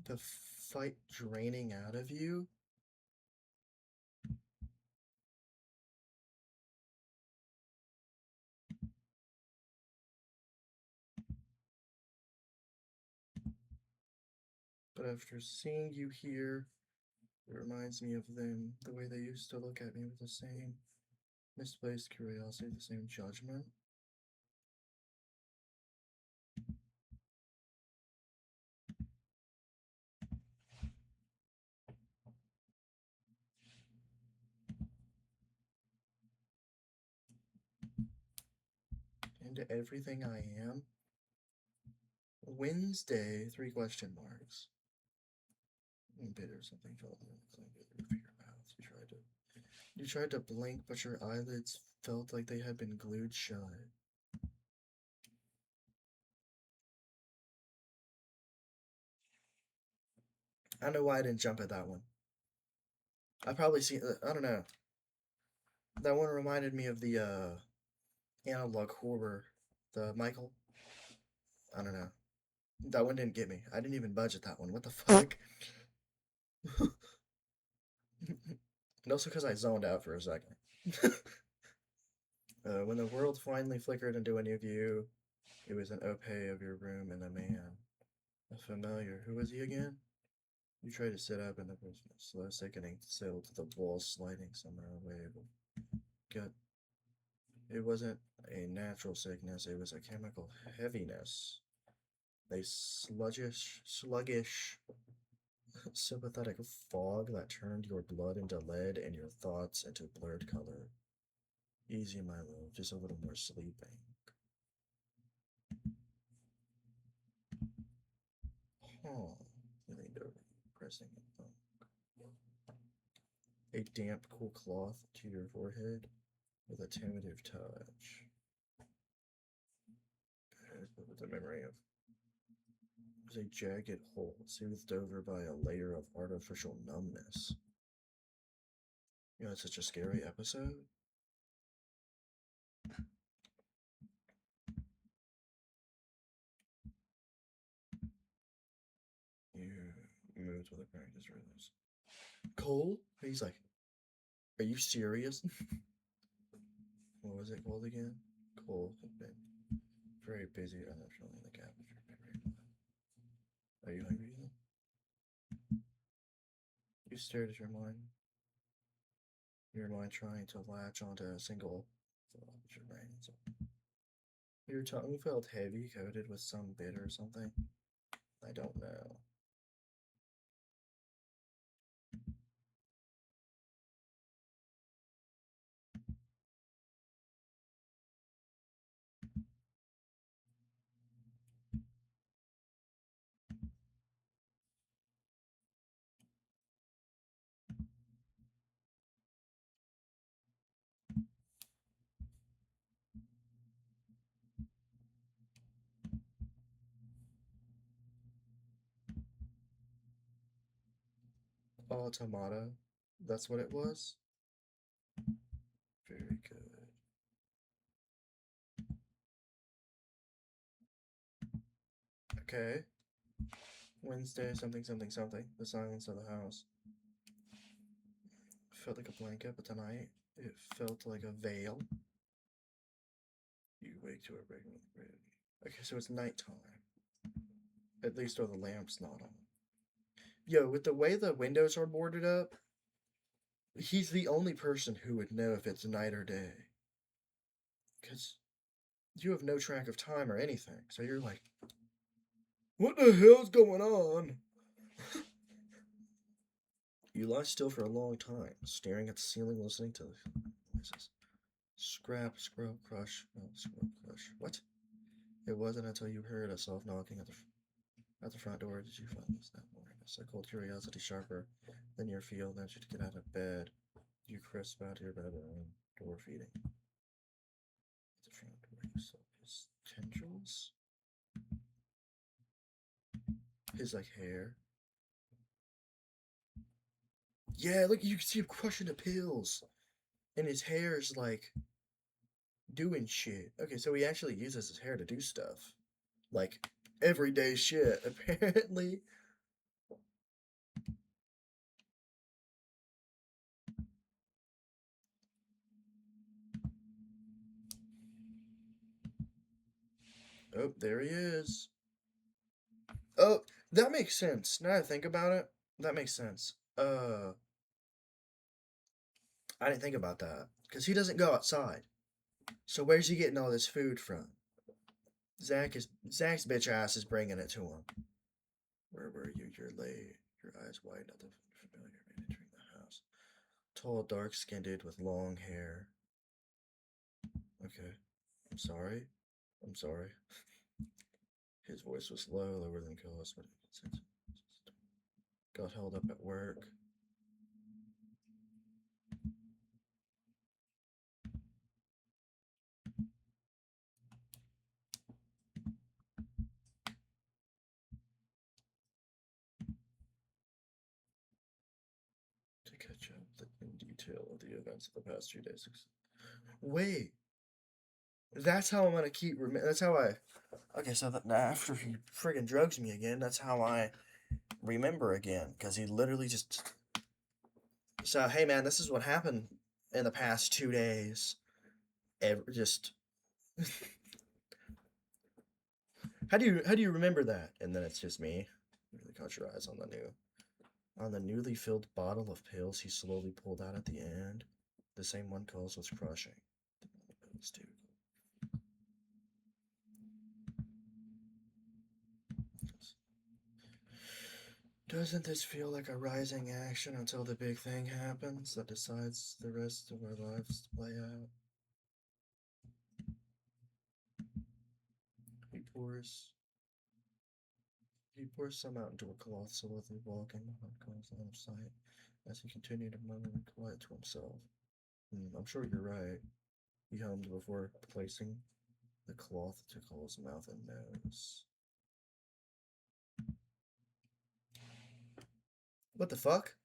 The fight draining out of you? But after seeing you here, it reminds me of them, the way they used to look at me with the same misplaced curiosity, the same judgment. Into everything I am. Wednesday, 3 question marks. Bitter, something felt like the roof of your mouth. You tried to blink, but your eyelids felt like they had been glued shut. I don't know why I didn't jump at that one. I probably seen. I don't know. That one reminded me of the analog horror, the Michael. I don't know. That one didn't get me. I didn't even budget that one. What the fuck? And also because I zoned out for a second. When the world finally flickered into a new view, it was an opay of your room and a man. A familiar. Who was he again? You tried to sit up and the slow sickening sailed to the walls, sliding somewhere away. Gut. It wasn't a natural sickness, it was a chemical heaviness. A sluggish, sympathetic fog that turned your blood into lead and your thoughts into blurred color. Easy, my love, just a little more sleeping. Oh, he leaned over, pressing a damp, cool cloth to your forehead with a tentative touch. With the memory of was a jagged hole soothed over by a layer of artificial numbness. You know, it's such a scary episode. You moved with a practice rhythms. Cole? He's like, are you serious? What was it called again? Cole had been very busy unnecessarily in the gap of your memory. Are you hungry then? You stared at your mind trying to latch onto a single thought. Your brain. Your tongue felt heavy, coated with some bit or something. I don't know. Automata. That's what it was? Very good. Okay. Wednesday, something, something, something. The silence of the house. Felt like a blanket, but tonight it felt like a veil. You wake to a regular grid. Okay, so it's nighttime. At least are the lamps not on. Yo, with the way the windows are boarded up, he's the only person who would know if it's night or day. Because you have no track of time or anything. So you're like, what the hell's going on? You lie still for a long time, staring at the ceiling, listening to the noises. Scrap, scrub, crush, no, scrub, crush. What? It wasn't until you heard a soft knocking at the front door did you find this that morning. A cold curiosity sharper than your feel that you to get out of bed. You crisp out of your bed and door feeding. At the front door, you saw his tendrils, his like hair. Yeah, look, you can see him crushing the pills, and his hair's like doing shit. Okay, so he actually uses his hair to do stuff, like everyday shit. Apparently. Oh, there he is. Oh, that makes sense. Now I think about it, that makes sense. I didn't think about that because he doesn't go outside. So where's he getting all this food from? Zach's bitch ass is bringing it to him. Where were you? You're late. Your eyes wide, nothing familiar man entering the house. Tall, dark skinned dude with long hair. Okay. I'm sorry. I'm sorry. His voice was low, lower than Killis, but got held up at work. To catch up in detail of the events of the past 2 days. Wait, that's how I'm gonna keep. That's how I. Okay, so that after he friggin' drugs me again, that's how I remember again. Because he literally just. So hey man, this is what happened in the past 2 days. Just. How do you remember that? And then it's just me. Really caught your eyes on the newly filled bottle of pills he slowly pulled out at the end. The same one Coles was crushing. The pills too. Doesn't this feel like a rising action until the big thing happens that decides the rest of our lives to play out? He pours he pours some out into a cloth slowly walking behind Cole's line of sight as he continued to murmur quiet to himself. I'm sure you're right, he hummed before placing the cloth to Cole's mouth and nose. What the fuck?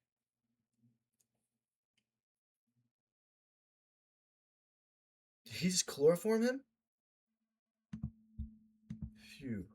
Did he just chloroform him? Phew.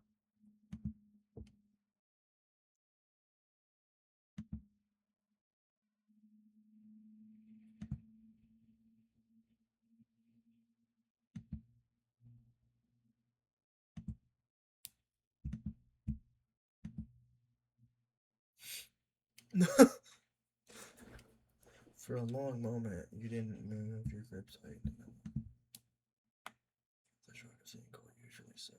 For a long moment, you didn't move your grip tight. The shark is in cold, usually so.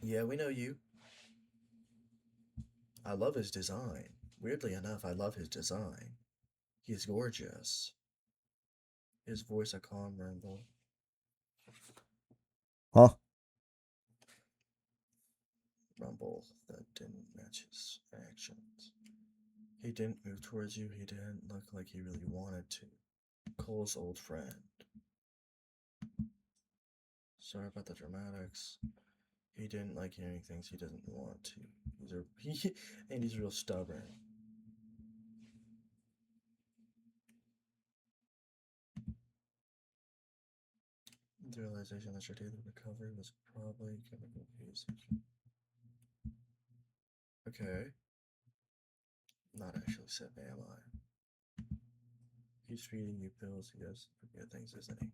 Yeah, we know you. I love his design. Weirdly enough, I love his design. He's gorgeous. His voice a calm rumble. Huh? Rumble that didn't match his actions. He didn't move towards you. He didn't look like he really wanted to. Cole's old friend. Sorry about the dramatics. He didn't like hearing things he doesn't want to. And he's real stubborn. The realization that your daily recovery was probably chemical usage. Okay. Not actually said, am I? He's feeding you pills. He does forget things, isn't he?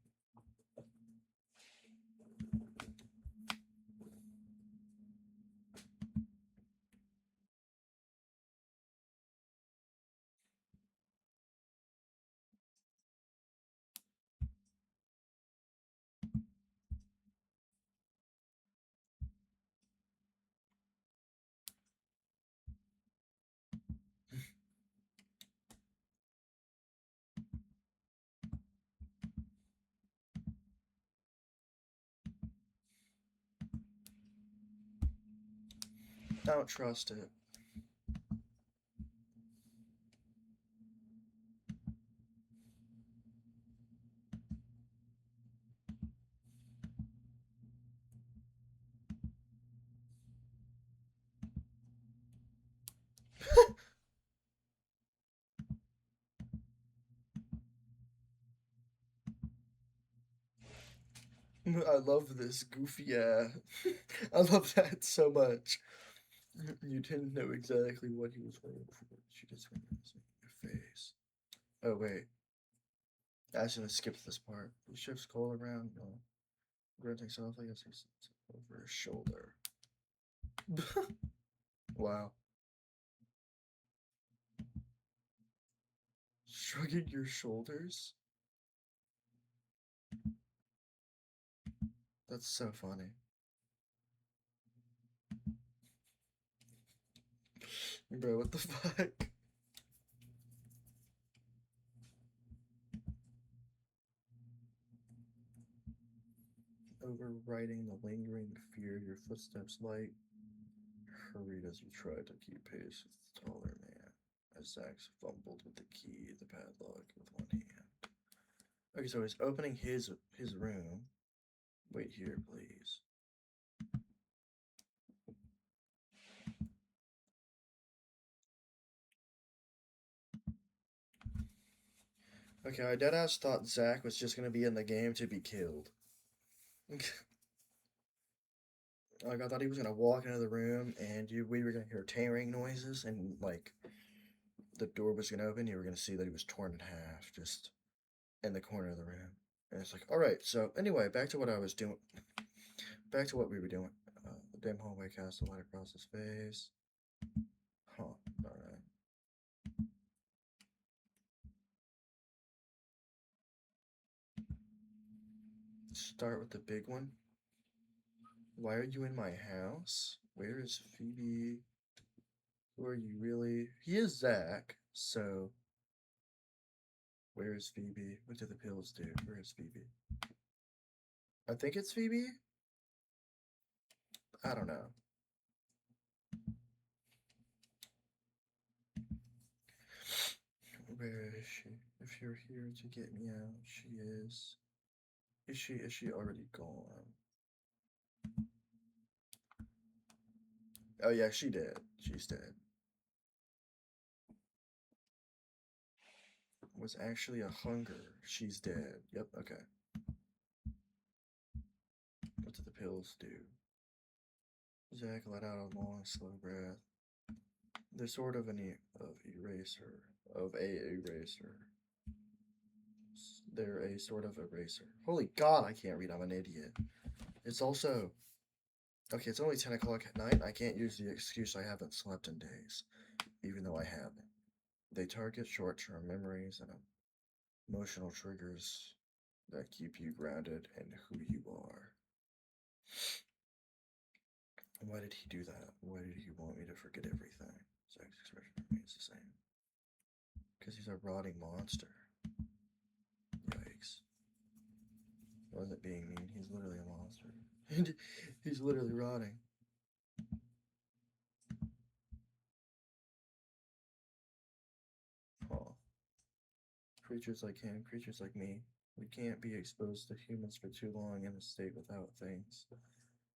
Don't trust it. I love this goofy I love that so much. You didn't know exactly what he was waiting for. She just went your face. Oh wait. I should have skipped this part. He shifts Cole around. No. Grunting softly as he sits over his shoulder. Wow. Shrugging your shoulders? That's so funny. Bro, what the fuck? Overriding the lingering fear, your footsteps light, hurried as you tried to keep pace with the taller man, as Zach fumbled with the key, the padlock with one hand. Okay, so he's opening his room. Wait here, please. Okay, I deadass thought Zach was just gonna be in the game to be killed. Like, I thought he was gonna walk into the room and we were gonna hear tearing noises and like the door was gonna open. You were gonna see that he was torn in half, just in the corner of the room. And it's like, all right. So anyway, back to what I was doing. Back to what we were doing. The dim hallway cast a light across his face. Huh. All right. Start with the big one. Why are you in my house? Where is Phoebe? Who are you really? He is Zach, so where is Phoebe? What do the pills do? Where is Phoebe? I think it's Phoebe. I don't know. Where is she? If you're here to get me out, she is. Is she already gone? Oh yeah, she did. She's dead. Was actually a hunger. She's dead. Yep, okay. What do the pills do? Zach let out a long, slow breath. They're sort of eraser. Of a eraser. They're a sort of eraser. Holy God, I can't read. I'm an idiot. It's also okay. It's only 10 o'clock at night. I can't use the excuse I haven't slept in days, even though I haven't. They target short-term memories and emotional triggers that keep you grounded in who you are. Why did he do that? Why did he want me to forget everything? Sex expression remains the same. Because he's a rotting monster. Yikes. Wasn't being mean, he's literally a monster. He's literally rotting. Huh. Creatures like him, creatures like me, we can't be exposed to humans for too long in a state without things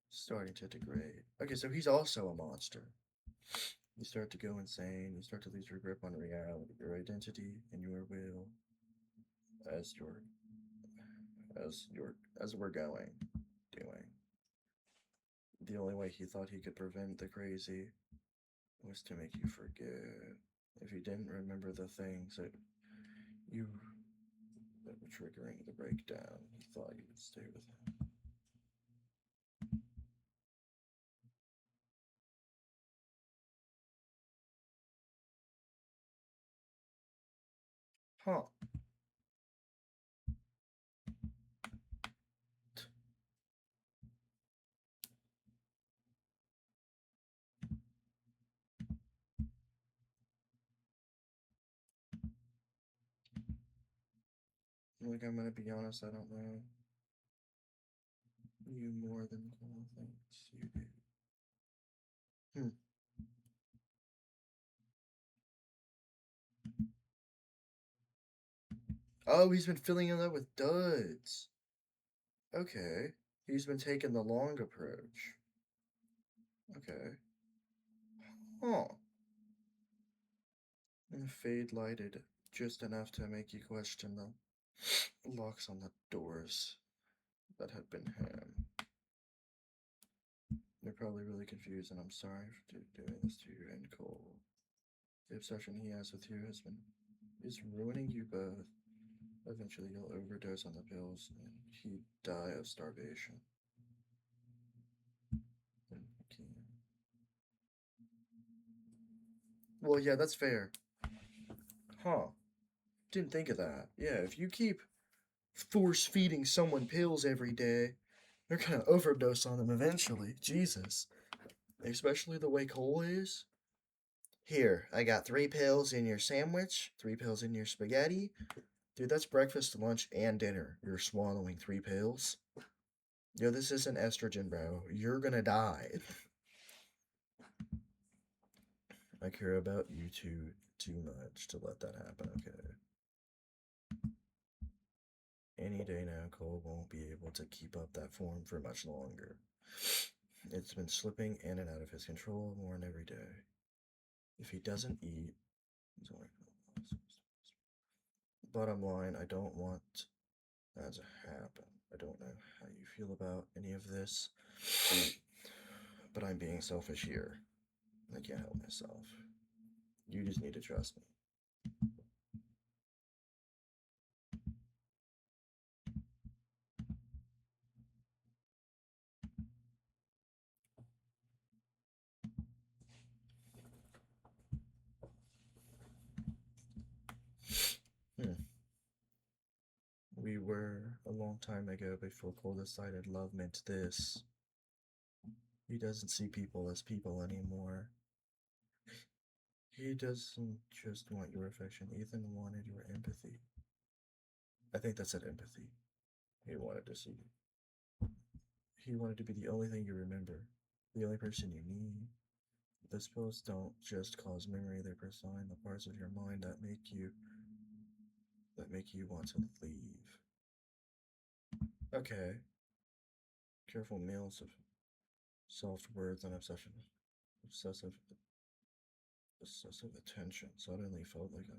starting to degrade. Okay, so he's also a monster. You start to go insane, you start to lose your grip on reality, your identity, and your will as we're doing. The only way he thought he could prevent the crazy was to make you forget. If you didn't remember the things that were triggering the breakdown, he thought you would stay with him. Huh. Like, I'm gonna be honest, I don't know you more than Cole thinks you do. Hmm. Oh, he's been filling it up with duds. Okay. He's been taking the long approach. Okay. Huh. And the fade lighted just enough to make you question the locks on the doors that had been him. You're probably really confused, and I'm sorry for doing this to you and Cole. The obsession he has with you is ruining you both. Eventually, you'll overdose on the pills, and he'd die of starvation. Well, yeah, that's fair. Huh. Didn't think of that. Yeah, if you keep force feeding someone pills every day, they're gonna overdose on them eventually. Jesus. Especially the way Cole is. Here, I got 3 pills in your sandwich, 3 pills in your spaghetti. Dude, that's breakfast, lunch, and dinner. You're swallowing 3 pills. Yo, this isn't estrogen, bro. You're gonna die. I care about you too much to let that happen, okay? Any day now, Cole won't be able to keep up that form for much longer. It's been slipping in and out of his control more than every day. If he doesn't eat, he's only. Bottom line, I don't want that to happen. I don't know how you feel about any of this, but I'm being selfish here. I can't help myself. You just need to trust me. Hmm. We were a long time ago before Cole decided love meant this. He doesn't see people as people anymore. He doesn't just want your affection, Ethan wanted your empathy. I think that said empathy. He wanted to see you. He wanted to be the only thing you remember, the only person you need. Those pills don't just cause memory, they personify the parts of your mind that make you want to leave. Okay. Careful meals of soft words and obsessive attention. Suddenly felt like a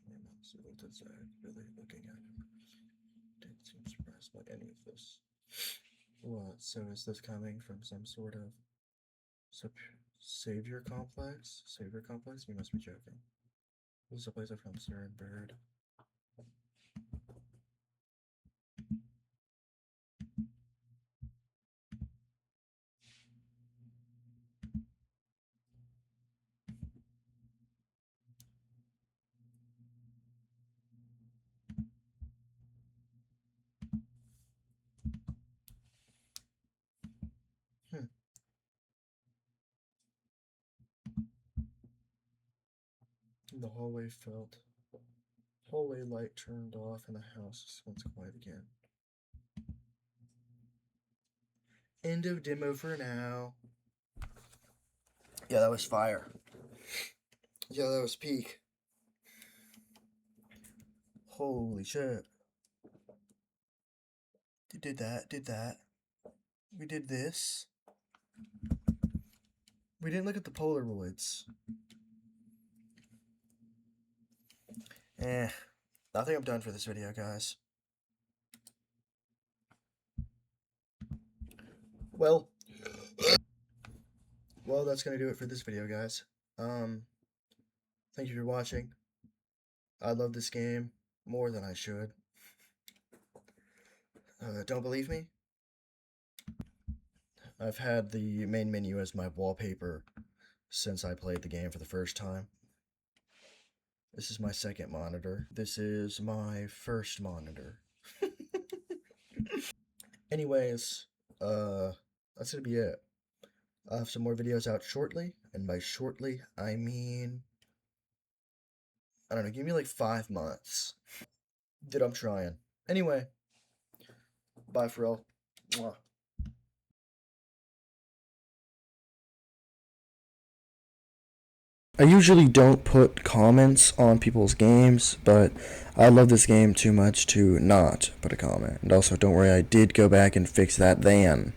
4 months old to Zach, really looking at him. Didn't seem surprised by any of this. What? So is this coming from some sort of Savior Complex? Savior Complex? You must be joking. This is a place I found Sir and Bird. The hallway light turned off and the house once quiet again. End of demo for now. Yeah, that was fire. Yeah, that was peak. Holy shit. Did that. We did this. We didn't look at the Polaroids. I think I'm done for this video, guys. Well, that's gonna do it for this video, guys. Thank you for watching. I love this game more than I should. Don't believe me? I've had the main menu as my wallpaper since I played the game for the first time. This is my second monitor. This is my first monitor. Anyways, that's gonna be it. I'll have some more videos out shortly, and by shortly, I mean, I don't know, give me like 5 months. Dude, I'm trying. Anyway, bye for all. Mwah. I usually don't put comments on people's games, but I love this game too much to not put a comment. And also, don't worry, I did go back and fix that then.